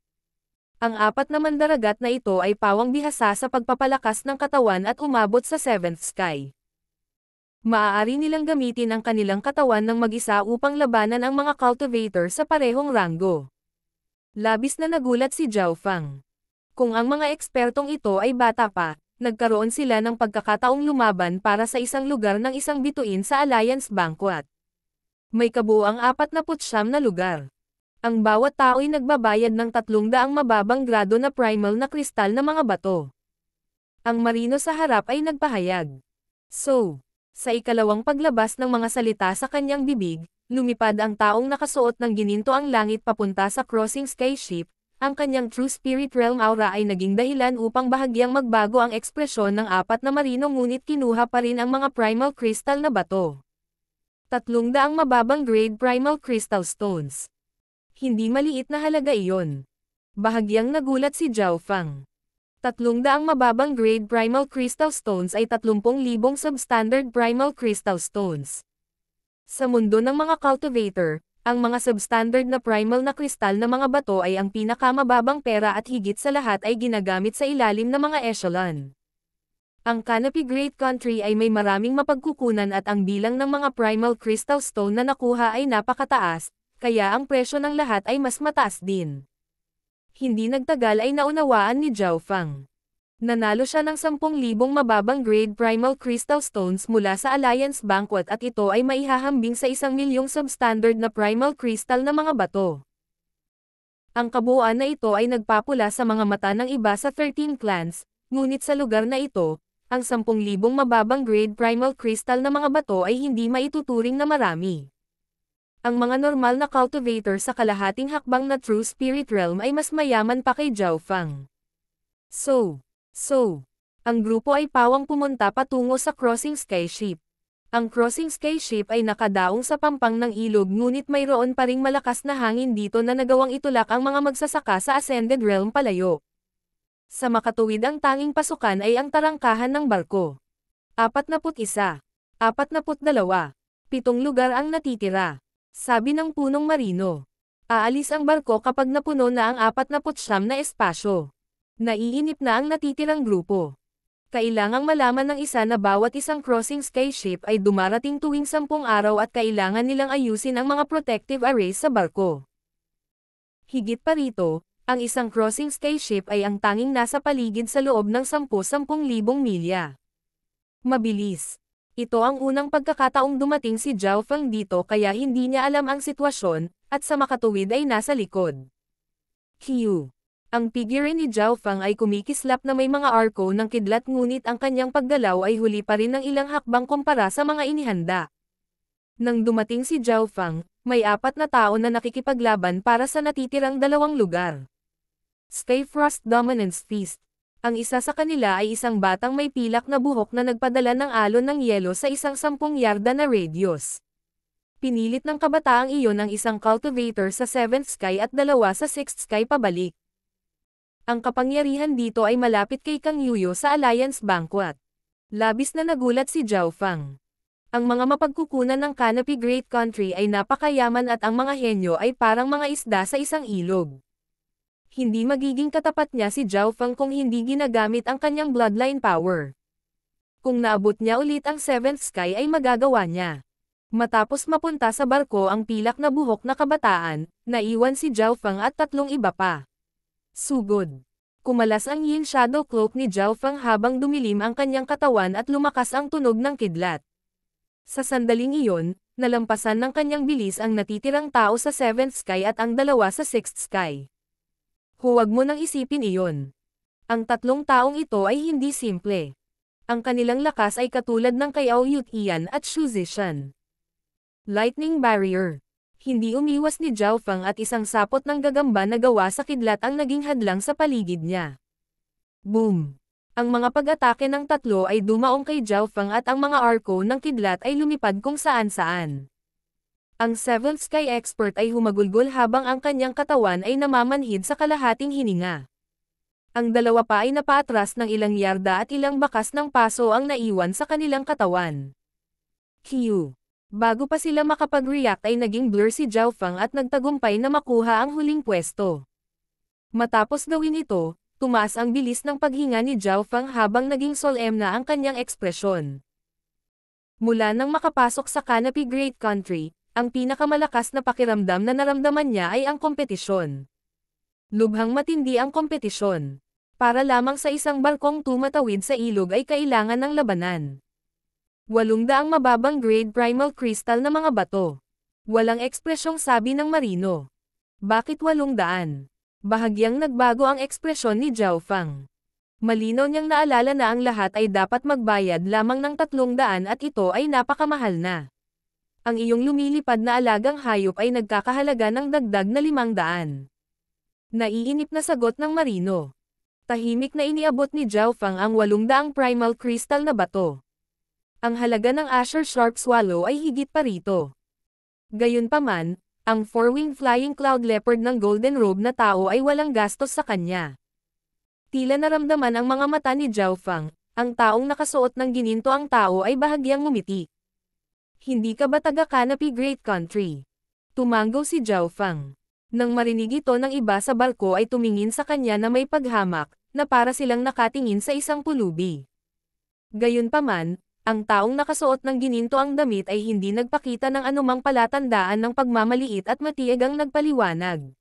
Ang 4 na mandaragat na ito ay pawang bihasa sa pagpapalakas ng katawan at umabot sa 7th sky. Maaari nilang gamitin ang kanilang katawan ng mag-isa upang labanan ang mga cultivator sa parehong ranggo. Labis na nagulat si Zhao Feng. Kung ang mga ekspertong ito ay bata pa, nagkaroon sila ng pagkakataong lumaban para sa isang lugar ng isang bituin sa Alliance Banquet. May kabuuang 49 na lugar. Ang bawat tao ay nagbabayad ng 300 mababang grado na primal na kristal na mga bato. Ang marino sa harap ay nagpahayag. So, sa ikalawang paglabas ng mga salita sa kanyang bibig, lumipad ang taong nakasuot ng gininto ang langit papunta sa crossing skyship. Ang kanyang True Spirit Realm aura ay naging dahilan upang bahagyang magbago ang ekspresyon ng 4 na marino, ngunit kinuha pa rin ang mga primal crystal na bato. 300 mababang grade primal crystal stones. Hindi maliit na halaga iyon. Bahagyang nagulat si Zhao Feng. 300 mababang grade primal crystal stones ay 30,000 substandard primal crystal stones. Sa mundo ng mga cultivator, ang mga substandard na primal na kristal na mga bato ay ang pinakamababang pera at higit sa lahat ay ginagamit sa ilalim ng mga echelon. Ang Canopy Great Country ay may maraming mapagkukunan at ang bilang ng mga primal crystal stone na nakuha ay napakataas, kaya ang presyo ng lahat ay mas mataas din. Hindi nagtagal ay naunawaan ni Zhao Feng. Nanalo siya ng 10,000 mababang grade primal crystal stones mula sa Alliance Banquet at ito ay maihahambing sa 1,000,000 substandard na primal crystal na mga bato. Ang kabuuan na ito ay nagpapula sa mga mata ng iba sa 13 clans, ngunit sa lugar na ito, ang 10,000 mababang grade primal crystal na mga bato ay hindi maituturing na marami. Ang mga normal na cultivator sa kalahating hakbang na True Spirit Realm ay mas mayaman pa kay Zhao Feng. So, ang grupo ay pawang pumunta patungo sa Crossing Skyship. Ang Crossing Skyship ay nakadaong sa pampang ng ilog ngunit mayroon pa ring malakas na hangin dito na nagawang itulak ang mga magsasaka sa Ascended Realm palayo. Sa makatuwid ang tanging pasukan ay ang tarangkahan ng barko. 41, 42, 7 lugar ang natitira. Sabi ng punong marino. Aalis ang barko kapag napuno na ang 49 na espasyo. Naiinip na ang natitirang grupo. Kailangang malaman ng isa na bawat isang crossing skyship ay dumarating tuwing 10 araw at kailangan nilang ayusin ang mga protective arrays sa barko. Higit pa rito, ang isang crossing skyship ay ang tanging nasa paligid sa loob ng 10,000 milya. Mabilis. Ito ang unang pagkakataong dumating si Zhao Feng dito kaya hindi niya alam ang sitwasyon, at sa makatuwid ay nasa likod. Q. Ang figure ni Zhao Feng ay kumikislap na may mga arko ng kidlat ngunit ang kanyang paggalaw ay huli pa rin ng ilang hakbang kumpara sa mga inihanda. Nang dumating si Zhao Feng, may 4 na tao na nakikipaglaban para sa natitirang 2 lugar. Skyfrost Dominance Feast. Ang isa sa kanila ay isang batang may pilak na buhok na nagpadala ng alon ng yelo sa isang 10 yarda na radius. Pinilit ng kabataang iyon ang isang cultivator sa 7th sky at 2 sa 6th sky pabalik. Ang kapangyarihan dito ay malapit kay Kang Yuyo sa Alliance Banquet. Labis na nagulat si Zhao Feng. Ang mga mapagkukunan ng Canopy Great Country ay napakayaman at ang mga henyo ay parang mga isda sa isang ilog. Hindi magiging katapat niya si Zhao Feng kung hindi ginagamit ang kanyang bloodline power. Kung naabot niya ulit ang 7th sky ay magagawa niya. Matapos mapunta sa barko ang pilak na buhok na kabataan, naiwan si Zhao Feng at 3 iba pa. Sugod. Kumalas ang Yin Shadow Cloak ni Zhao Feng habang dumilim ang kanyang katawan at lumakas ang tunog ng kidlat. Sa sandaling iyon, nalampasan ng kanyang bilis ang natitirang tao sa 7th sky at ang 2 sa 6th sky. Huwag mo nang isipin iyon. Ang 3 taong ito ay hindi simple. Ang kanilang lakas ay katulad ng kay Ao Yutian at Xu Zishan. Lightning Barrier. Hindi umiwas ni Zhao Feng at isang sapot ng gagamba na gawa sa kidlat ang naging hadlang sa paligid niya. Boom! Ang mga pag-atake ng 3 ay dumaong kay Zhao Feng at ang mga arko ng kidlat ay lumipad kung saan-saan. Ang 7th Sky Expert ay humagulgol habang ang kanyang katawan ay namamanhid sa kalahating hininga. Ang 2 pa ay napaatras ng ilang yarda at ilang bakas ng paso ang naiwan sa kanilang katawan. Q. Bago pa sila makapag-react ay naging blur si Zhao Feng at nagtagumpay na makuha ang huling pwesto. Matapos gawin ito, tumaas ang bilis ng paghinga ni Zhao Feng habang naging solemn na ang kanyang ekspresyon. Mula nang makapasok sa Canopy Great Country, ang pinakamalakas na pakiramdam na naramdaman niya ay ang kompetisyon. Lubhang matindi ang kompetisyon. Para lamang sa isang barkong tumatawid sa ilog ay kailangan ng labanan. 800 mababang grade primal crystal na mga bato. Walang ekspresyong sabi ng marino. Bakit 800? Bahagyang nagbago ang ekspresyon ni Zhao Feng. Malinaw niyang naalala na ang lahat ay dapat magbayad lamang ng 300 at ito ay napakamahal na. Ang iyong lumilipad na alagang hayop ay nagkakahalaga ng dagdag na 500. Naiinip na sagot ng marino. Tahimik na iniabot ni Zhao Feng ang 800 primal crystal na bato. Ang halaga ng Asher Sharp Swallow ay higit pa rito. Gayunpaman, ang 4-wing flying cloud leopard ng golden robe na tao ay walang gastos sa kanya. Tila naramdaman ang mga mata ni Zhao Feng, ang taong nakasuot ng gininto ang tao ay bahagyang ngumiti. Hindi ka ba taga Canopy Great Country? Tumanggaw si Zhao Feng. Nang marinig ito ng iba sa barko ay tumingin sa kanya na may paghamak, na para silang nakatingin sa isang pulubi. Gayunpaman, ang taong nakasuot ng gininto ang damit ay hindi nagpakita ng anumang palatandaan ng pagmamaliit at matiag ang nagpaliwanag.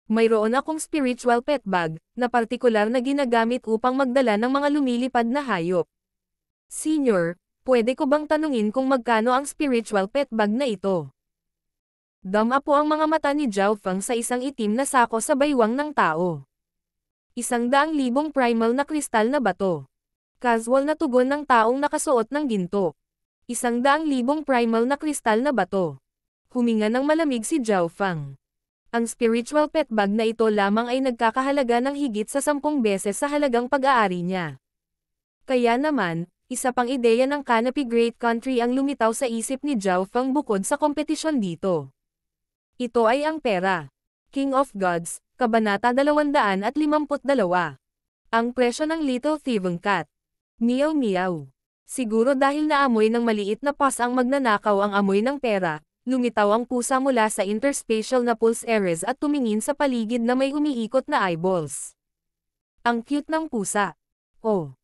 Mayroon akong spiritual pet bag, na partikular na ginagamit upang magdala ng mga lumilipad na hayop. Senior, pwede ko bang tanungin kung magkano ang spiritual pet bag na ito? Dama po ang mga mata ni Zhao Feng sa isang itim na sako sa baywang ng tao. 100,000 primal na kristal na bato. Casual na tugon ng taong nakasuot ng ginto. 100,000 primal na kristal na bato. Huminga ng malamig si Zhao Feng. Ang spiritual pet bag na ito lamang ay nagkakahalaga ng higit sa 10 beses sa halagang pag-aari niya. Kaya naman, isa pang ideya ng Canopy Great Country ang lumitaw sa isip ni Zhao Feng bukod sa kompetisyon dito. Ito ay ang pera. King of Gods, Kabanata 252. Ang presyo ng Little Thieving Cat. Meow meow. Siguro dahil naamoy ng maliit na paws ang magnanakaw ang amoy ng pera, lumitaw ang pusa mula sa interspatial na pulse areas at tumingin sa paligid na may umiikot na eyeballs. Ang cute ng pusa. Oh.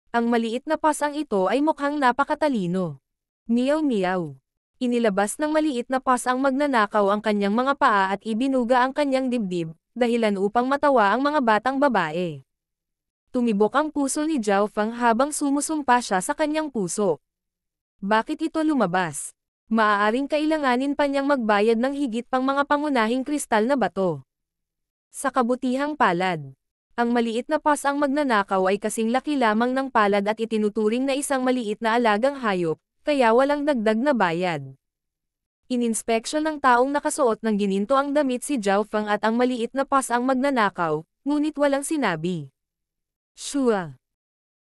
Ang maliit na paws ang ito ay mukhang napakatalino. Meow meow. Inilabas ng maliit na paws ang magnanakaw ang kanyang mga paa at ibinuga ang kanyang dibdib, dahilan upang matawa ang mga batang babae. Tumibok ang puso ni Zhao Feng habang sumusumpa siya sa kanyang puso. Bakit ito lumabas? Maaaring kailanganin pa niyang magbayad ng higit pang mga pangunahing kristal na bato. Sa kabutihang palad. Ang maliit na paws ang magnanakaw ay kasing laki lamang ng palad at itinuturing na isang maliit na alagang hayop, kaya walang dagdag na bayad. Ininspeksyon ng taong nakasuot ng gininto ang damit si Zhao Feng at ang maliit na paws ang magnanakaw, ngunit walang sinabi. Sure.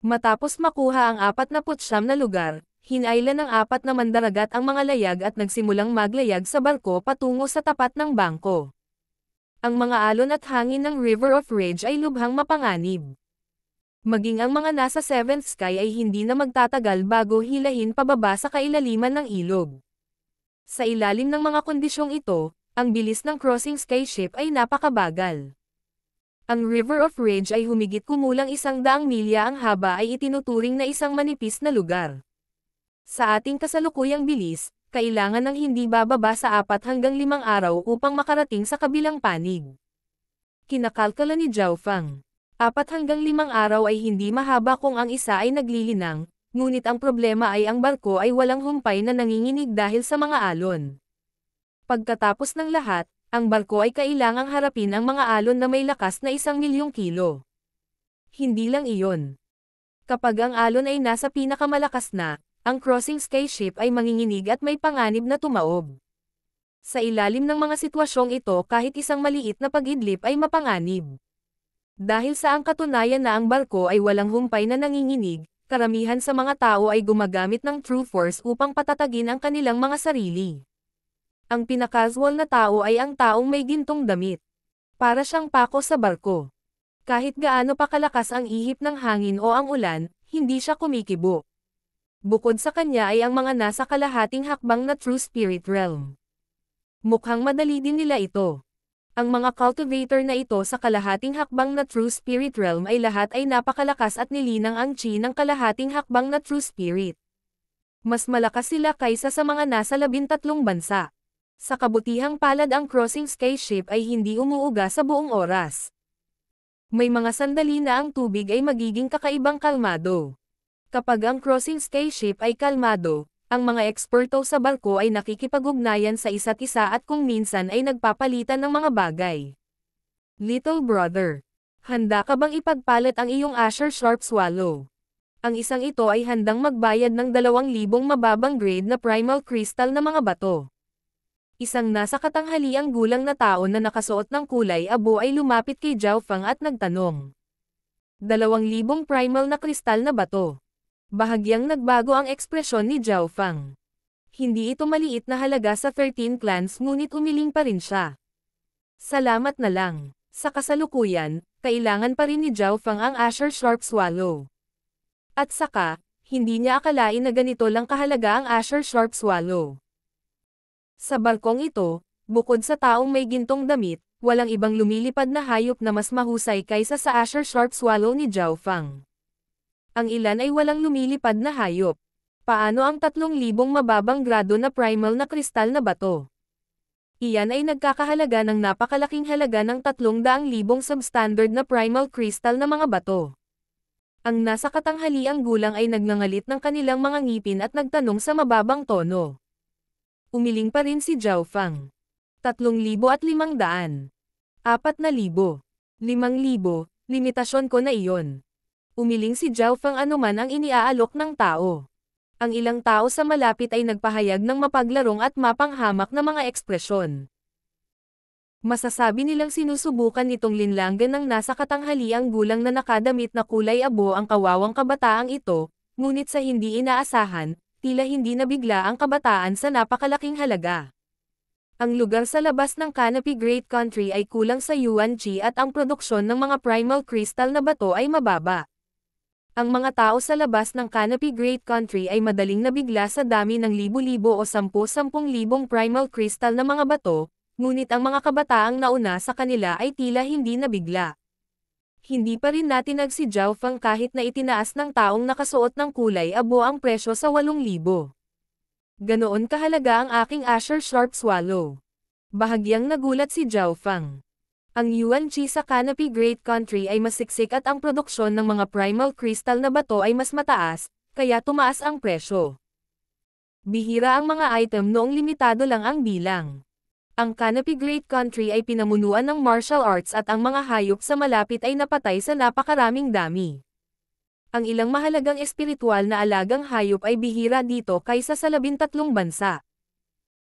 Matapos makuha ang 49 na lugar, hinailan ng 4 na mandaragat ang mga layag at nagsimulang maglayag sa barko patungo sa tapat ng bangko. Ang mga alon at hangin ng River of Rage ay lubhang mapanganib. Maging ang mga nasa 7th sky ay hindi na magtatagal bago hilahin pababa sa kailaliman ng ilog. Sa ilalim ng mga kondisyong ito, ang bilis ng crossing sky ship ay napakabagal. Ang River of Rage ay humigit kumulang 100 milya ang haba ay itinuturing na isang manipis na lugar. Sa ating kasalukuyang bilis, kailangan ng hindi bababa sa 4 hanggang 5 araw upang makarating sa kabilang panig. Kinakalkala ni Zhao Feng. 4 hanggang 5 araw ay hindi mahaba kung ang isa ay naglilinang, ngunit ang problema ay ang barko ay walang humpay na nanginginig dahil sa mga alon. Pagkatapos ng lahat, ang barko ay kailangang harapin ang mga alon na may lakas na 1,000,000 kilo. Hindi lang iyon. Kapag ang alon ay nasa pinakamalakas na, ang crossing sky ship ay manginginig at may panganib na tumaob. Sa ilalim ng mga sitwasyong ito kahit isang maliit na pag-idlip ay mapanganib. Dahil sa ang katunayan na ang barko ay walang humpay na nanginginig, karamihan sa mga tao ay gumagamit ng true force upang patatagin ang kanilang mga sarili. Ang pinakasual na tao ay ang taong may gintong damit. Para siyang pako sa barko. Kahit gaano pa kalakas ang ihip ng hangin o ang ulan, hindi siya kumikibo. Bukod sa kanya ay ang mga nasa kalahating hakbang na True Spirit Realm. Mukhang madali din nila ito. Ang mga cultivator na ito sa kalahating hakbang na True Spirit Realm ay lahat ay napakalakas at nilinang ang chi ng kalahating hakbang na True Spirit. Mas malakas sila kaysa sa mga nasa 13 bansa. Sa kabutihang palad ang crossing sky ship ay hindi umuuga sa buong oras. May mga sandali na ang tubig ay magiging kakaibang kalmado. Kapag ang crossing sky ship ay kalmado, ang mga eksperto sa barko ay nakikipag-ugnayan sa isa't isa at kung minsan ay nagpapalitan ng mga bagay. Little brother, handa ka bang ipagpalit ang iyong Asher Sharp Swallow? Ang isang ito ay handang magbayad ng 2,000 mababang grade na primal crystal na mga bato. Isang nasa katanghaliang gulang na tao na nakasuot ng kulay abo ay lumapit kay Zhao Feng at nagtanong. 2,000 primal na kristal na bato. Bahagyang nagbago ang ekspresyon ni Zhao Feng. Hindi ito maliit na halaga sa 13 clans ngunit umiling pa rin siya. Salamat na lang. Sa kasalukuyan, kailangan pa rin ni Zhao Feng ang Asher Sharp Swallow. At saka, hindi niya akalain na ganito lang kahalaga ang Asher Sharp Swallow. Sa barkong ito, bukod sa taong may gintong damit, walang ibang lumilipad na hayop na mas mahusay kaysa sa Asher Sharp Swallow ni Zhao Feng. Ang ilan ay walang lumilipad na hayop. Paano ang 3,000 mababang grado na primal na kristal na bato? Iyan ay nagkakahalaga ng napakalaking halaga ng 300,000 substandard na primal crystal na mga bato. Ang nasa katanghaliang gulang ay nagngangalit ng kanilang mga ngipin at nagtanong sa mababang tono. Umiling pa rin si Zhao Fang. 3,500. 4,000. 5,000, limitasyon ko na iyon. Umiling si Zhao Fang anuman ang iniaalok ng tao. Ang ilang tao sa malapit ay nagpahayag ng mapaglarong at mapanghamak na mga ekspresyon. Masasabi nilang sinusubukan nitong linlanggan ng nasa katanghaliang gulang na nakadamit na kulay abo ang kawawang kabataang ito, ngunit sa hindi inaasahan, tila hindi nabigla ang kabataan sa napakalaking halaga. Ang lugar sa labas ng Canopy Great Country ay kulang sa yuan chi at ang produksyon ng mga primal crystal na bato ay mababa. Ang mga tao sa labas ng Canopy Great Country ay madaling nabigla sa dami ng libo-libo o 10,000 primal crystal na mga bato, ngunit ang mga kabataang nauna sa kanila ay tila hindi nabigla. Hindi pa rin natinag si Zhao Fang kahit na itinaas ng taong nakasuot ng kulay abo ang presyo sa 8,000. Ganoon kahalaga ang aking Asher Sharp Swallow. Bahagyang nagulat si Zhao Fang. Ang yuan chi sa Canopy Great Country ay masiksik at ang produksyon ng mga primal crystal na bato ay mas mataas, kaya tumaas ang presyo. Bihira ang mga item noong limitado lang ang bilang. Ang Canopy Great Country ay pinamunuan ng martial arts at ang mga hayop sa malapit ay napatay sa napakaraming dami. Ang ilang mahalagang espiritual na alagang hayop ay bihira dito kaysa sa 13 bansa.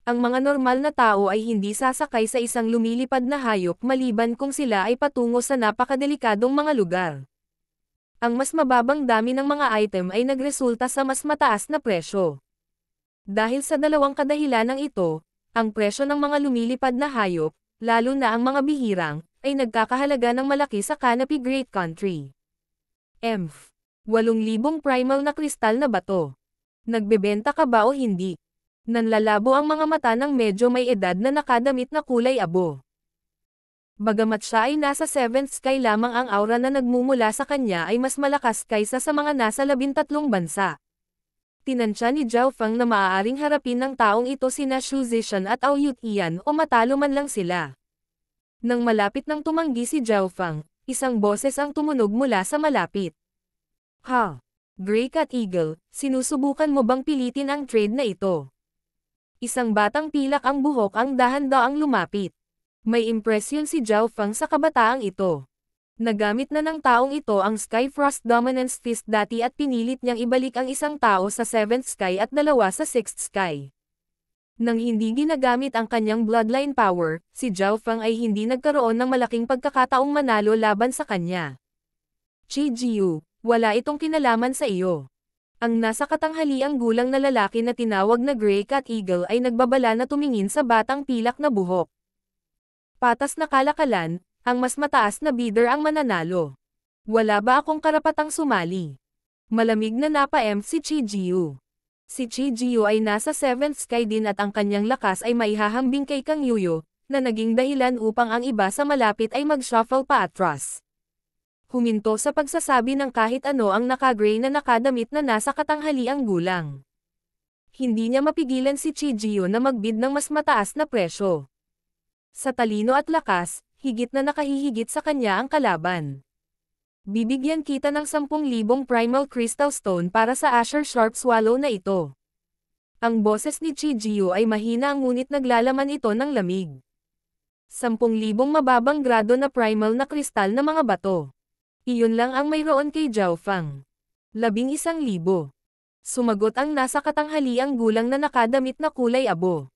Ang mga normal na tao ay hindi sasakay sa isang lumilipad na hayop maliban kung sila ay patungo sa napakadelikadong mga lugar. Ang mas mababang dami ng mga item ay nagresulta sa mas mataas na presyo. Dahil sa dalawang kadahilanang ito, ang presyo ng mga lumilipad na hayop, lalo na ang mga bihirang, ay nagkakahalaga ng malaki sa Canopy Great Country. 8,000 primal na kristal na bato. Nagbebenta ka ba o hindi? Nanlalabo ang mga mata ng medyo may edad na nakadamit na kulay abo. Bagamat siya ay nasa 7th sky lamang, ang aura na nagmumula sa kanya ay mas malakas kaysa sa mga nasa 13 bansa. Tinansya ni Zhao Fang na maaaring harapin ng taong ito sina Xu Zishan at Ao Yutian o matalo man lang sila. Nang malapit nang tumanggi si Zhao Fang, isang boses ang tumunog mula sa malapit. Ha! Grey Cat Eagle, sinusubukan mo bang pilitin ang trade na ito? Isang batang pilak ang buhok ang dahan-daang lumapit. May impresyon si Zhao Fang sa kabataang ito. Nagamit na ng taong ito ang Skyfrost Dominance Fist dati at pinilit niyang ibalik ang isang tao sa 7th sky at dalawa sa 6th sky. Nang hindi ginagamit ang kanyang bloodline power, si Zhao Fang ay hindi nagkaroon ng malaking pagkakataong manalo laban sa kanya. Chi Jiu, wala itong kinalaman sa iyo. Ang nasa katanghaliang gulang na lalaki na tinawag na Grey Cat Eagle ay nagbabala na tumingin sa batang pilak na buhok. Patas na kalakalan, ang mas mataas na bidder ang mananalo. Wala ba akong karapatang sumali? Malamig na napa-empt si Chi Jiu. Si Chi Jiu ay nasa 7th sky din at ang kanyang lakas ay maihahambing kay Kang Yuyo, na naging dahilan upang ang iba sa malapit ay mag-shuffle paatras. Huminto sa pagsasabi ng kahit ano ang naka-gray na nakadamit na nasa katanghaliang gulang. Hindi niya mapigilan si Chi Jiu na magbid ng mas mataas na presyo. Sa talino at lakas, higit na nakahihigit sa kanya ang kalaban. Bibigyan kita ng 10,000 primal crystal stone para sa Asher Sharp Swallow na ito. Ang boses ni Chi Jiu ay mahina ngunit naglalaman ito ng lamig. 10,000 mababang grado na primal na kristal na mga bato. Iyon lang ang mayroon kay Zhao Fang. 11,000. Sumagot ang nasa katanghaliang gulang na nakadamit na kulay abo.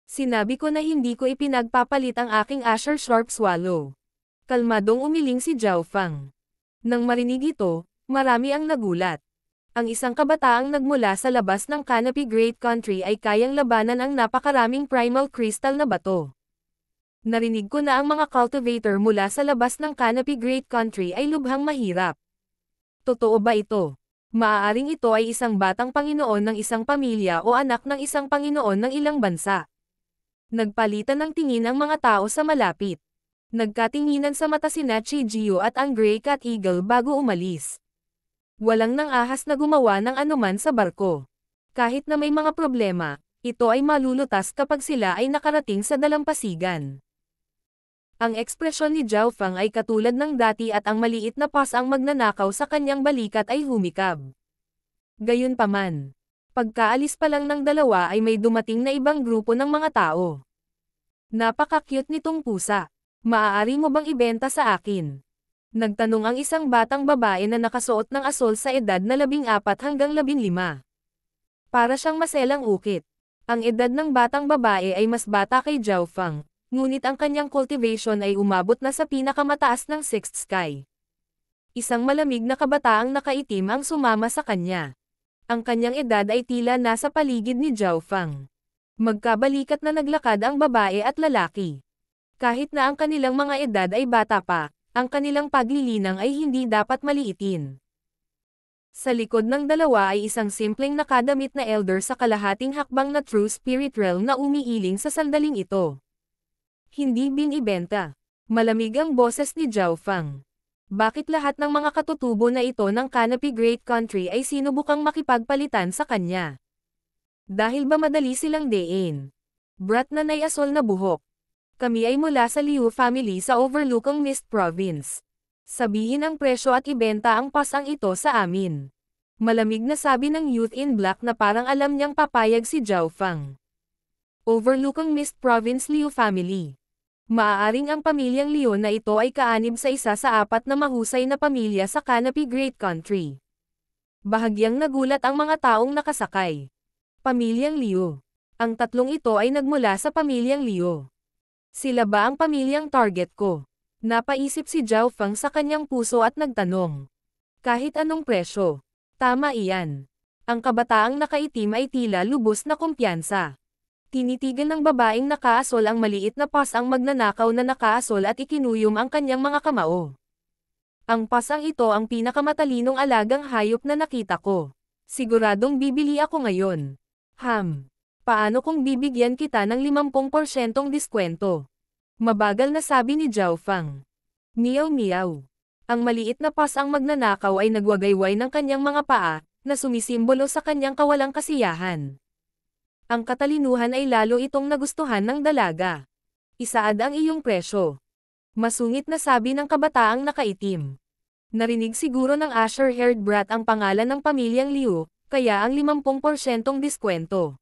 Sinabi ko na hindi ko ipinagpapalit ang aking Asher Sharp Swallow. Kalmadong umiling si Zhao Fang. Nang marinig ito, marami ang nagulat. Ang isang kabataang nagmula sa labas ng Canopy Great Country ay kayang labanan ang napakaraming primal crystal na bato. Narinig ko na ang mga cultivator mula sa labas ng Canopy Great Country ay lubhang mahirap. Totoo ba ito? Maaaring ito ay isang batang panginoon ng isang pamilya o anak ng isang panginoon ng ilang bansa. Nagpalitan ng tingin ang mga tao sa malapit. Nagkatinginan sa mata sina Chi Jiu at ang Grey Cat Eagle bago umalis. Walang nang-ahas na gumawa ng anuman sa barko. Kahit na may mga problema, ito ay malulutas kapag sila ay nakarating sa dalampasigan. Ang ekspresyon ni Zhao Feng ay katulad ng dati at ang maliit na pas ang magnanakaw sa kanyang balikat ay humikab. Gayunpaman, pagkaalis pa lang ng dalawa ay may dumating na ibang grupo ng mga tao. Napaka-cute nitong pusa. Maaari mo bang ibenta sa akin? Nagtanong ang isang batang babae na nakasuot ng asol sa edad na 14 hanggang 15. Para siyang maselang ukit. Ang edad ng batang babae ay mas bata kay Zhao Feng. Ngunit ang kanyang cultivation ay umabot na sa pinakamataas ng sixth sky. Isang malamig na kabataang nakaitim ang sumama sa kanya. Ang kanyang edad ay tila nasa paligid ni Zhao Feng. Magkabalikat na naglakad ang babae at lalaki. Kahit na ang kanilang mga edad ay bata pa, ang kanilang paglilinang ay hindi dapat maliitin. Sa likod ng dalawa ay isang simpleng nakadamit na elder sa kalahating hakbang na true spirit realm na umiiling sa sandaling ito. Hindi binibenta. Malamig ang boses ni Zhao Feng. Bakit lahat ng mga katutubo na ito ng Canopy Great Country ay sinubukang makipagpalitan sa kanya? Dahil ba madali silang dein? Brat na nayasol na buhok. Kami ay mula sa Liu family sa Overlookang Mist Province. Sabihin ang presyo at ibenta ang pasang ito sa amin. Malamig na sabi ng youth in black na parang alam niyang papayag si Zhao Feng. Overlookang Mist Province Liu family. Maaaring ang pamilyang Liu na ito ay kaanib sa isa sa apat na mahusay na pamilya sa Canopy Great Country. Bahagyang nagulat ang mga taong nakasakay. Pamilyang Liu. Ang tatlong ito ay nagmula sa pamilyang Liu. Sila ba ang pamilyang target ko? Napaisip si Zhao Feng sa kanyang puso at nagtanong. Kahit anong presyo. Tama iyan. Ang kabataang nakaitim ay tila lubos na kumpiyansa. Tinitigan ng babaeng nakaasol ang maliit na pas ang magnanakaw na nakaasol at ikinuyom ang kanyang mga kamao. Ang pasang ito ang pinakamatalinong alagang hayop na nakita ko. Siguradong bibili ako ngayon. Paano kung bibigyan kita ng 50% diskwento? Mabagal na sabi ni Zhao Feng. Meow meow. Ang maliit na pas ang magnanakaw ay nagwagayway ng kanyang mga paa, na sumisimbolo sa kanyang kawalang kasiyahan. Ang katalinuhan ay lalo itong nagustuhan ng dalaga. Isaad ang iyong presyo. Masungit na sabi ng kabataang nakaitim. Narinig siguro ng Asher-haired brat ang pangalan ng pamilyang Liu, kaya ang 50% diskwento.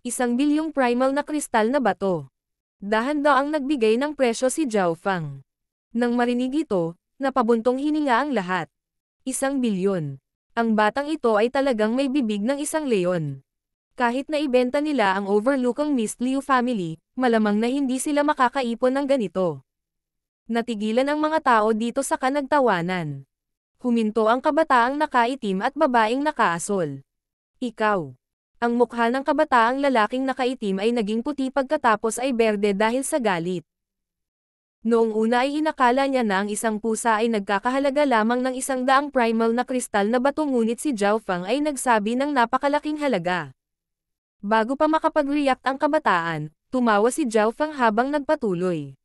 1 bilyong primal na kristal na bato. Dahan-daang nagbigay ng presyo si Zhao Feng. Nang marinig ito, napabuntong hininga ang lahat. 1 bilyon. Ang batang ito ay talagang may bibig ng isang leon. Kahit na ibenta nila ang Overlookang Mist Liu family, malamang na hindi sila makakaipon ng ganito. Natigilan ang mga tao dito sa kanagtawanan. Huminto ang kabataang nakaitim at babaeng nakaasol. Ikaw. Ang mukha ng kabataang lalaking nakaitim ay naging puti pagkatapos ay berde dahil sa galit. Noong una ay inakala niya na ang isang pusa ay nagkakahalaga lamang ng 100 primal na kristal na bato ngunit si Zhao Feng ay nagsabi ng napakalaking halaga. Bago pa makapag-react ang kabataan, tumawa si Zhao Feng habang nagpatuloy.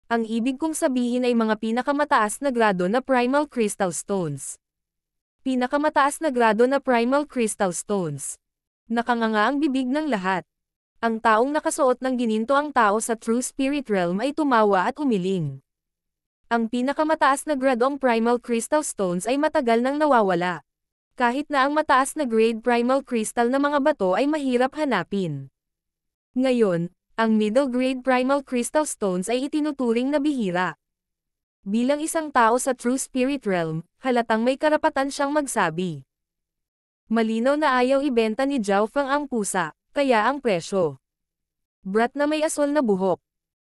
Ang ibig kong sabihin ay mga pinakamataas na grado na primal crystal stones. Pinakamataas na grado na primal crystal stones. Nakanganga ang bibig ng lahat. Ang taong nakasuot ng gininto ang tao sa True Spirit Realm ay tumawa at umiling. Ang pinakamataas na gradong primal crystal stones ay matagal nang nawawala. Kahit na ang mataas na grade primal crystal na mga bato ay mahirap hanapin. Ngayon, ang middle grade primal crystal stones ay itinuturing na bihira. Bilang isang tao sa True Spirit Realm, halatang may karapatan siyang magsabi. Malinaw na ayaw ibenta ni Zhao Feng ang pusa, kaya ang presyo. Brat na may asol na buhok.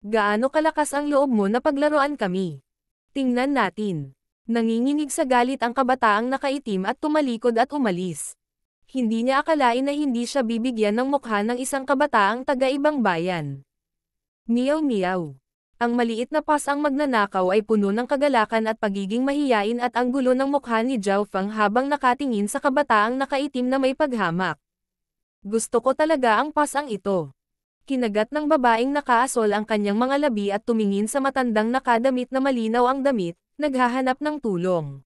Gaano kalakas ang loob mo na paglaruan kami? Tingnan natin. Nanginginig sa galit ang kabataang nakaitim at tumalikod at umalis. Hindi niya akalain na hindi siya bibigyan ng mukha ng isang kabataang taga-ibang bayan. Meow meow. Ang maliit na pas ang magnanakaw ay puno ng kagalakan at pagiging mahiyain at ang gulo ng mukha ni Zhao Feng habang nakatingin sa kabataang nakaitim na may paghamak. Gusto ko talaga ang pasang ito. Kinagat ng babaeng nakaasol ang kanyang mga labi at tumingin sa matandang nakadamit na malinaw ang damit, naghahanap ng tulong.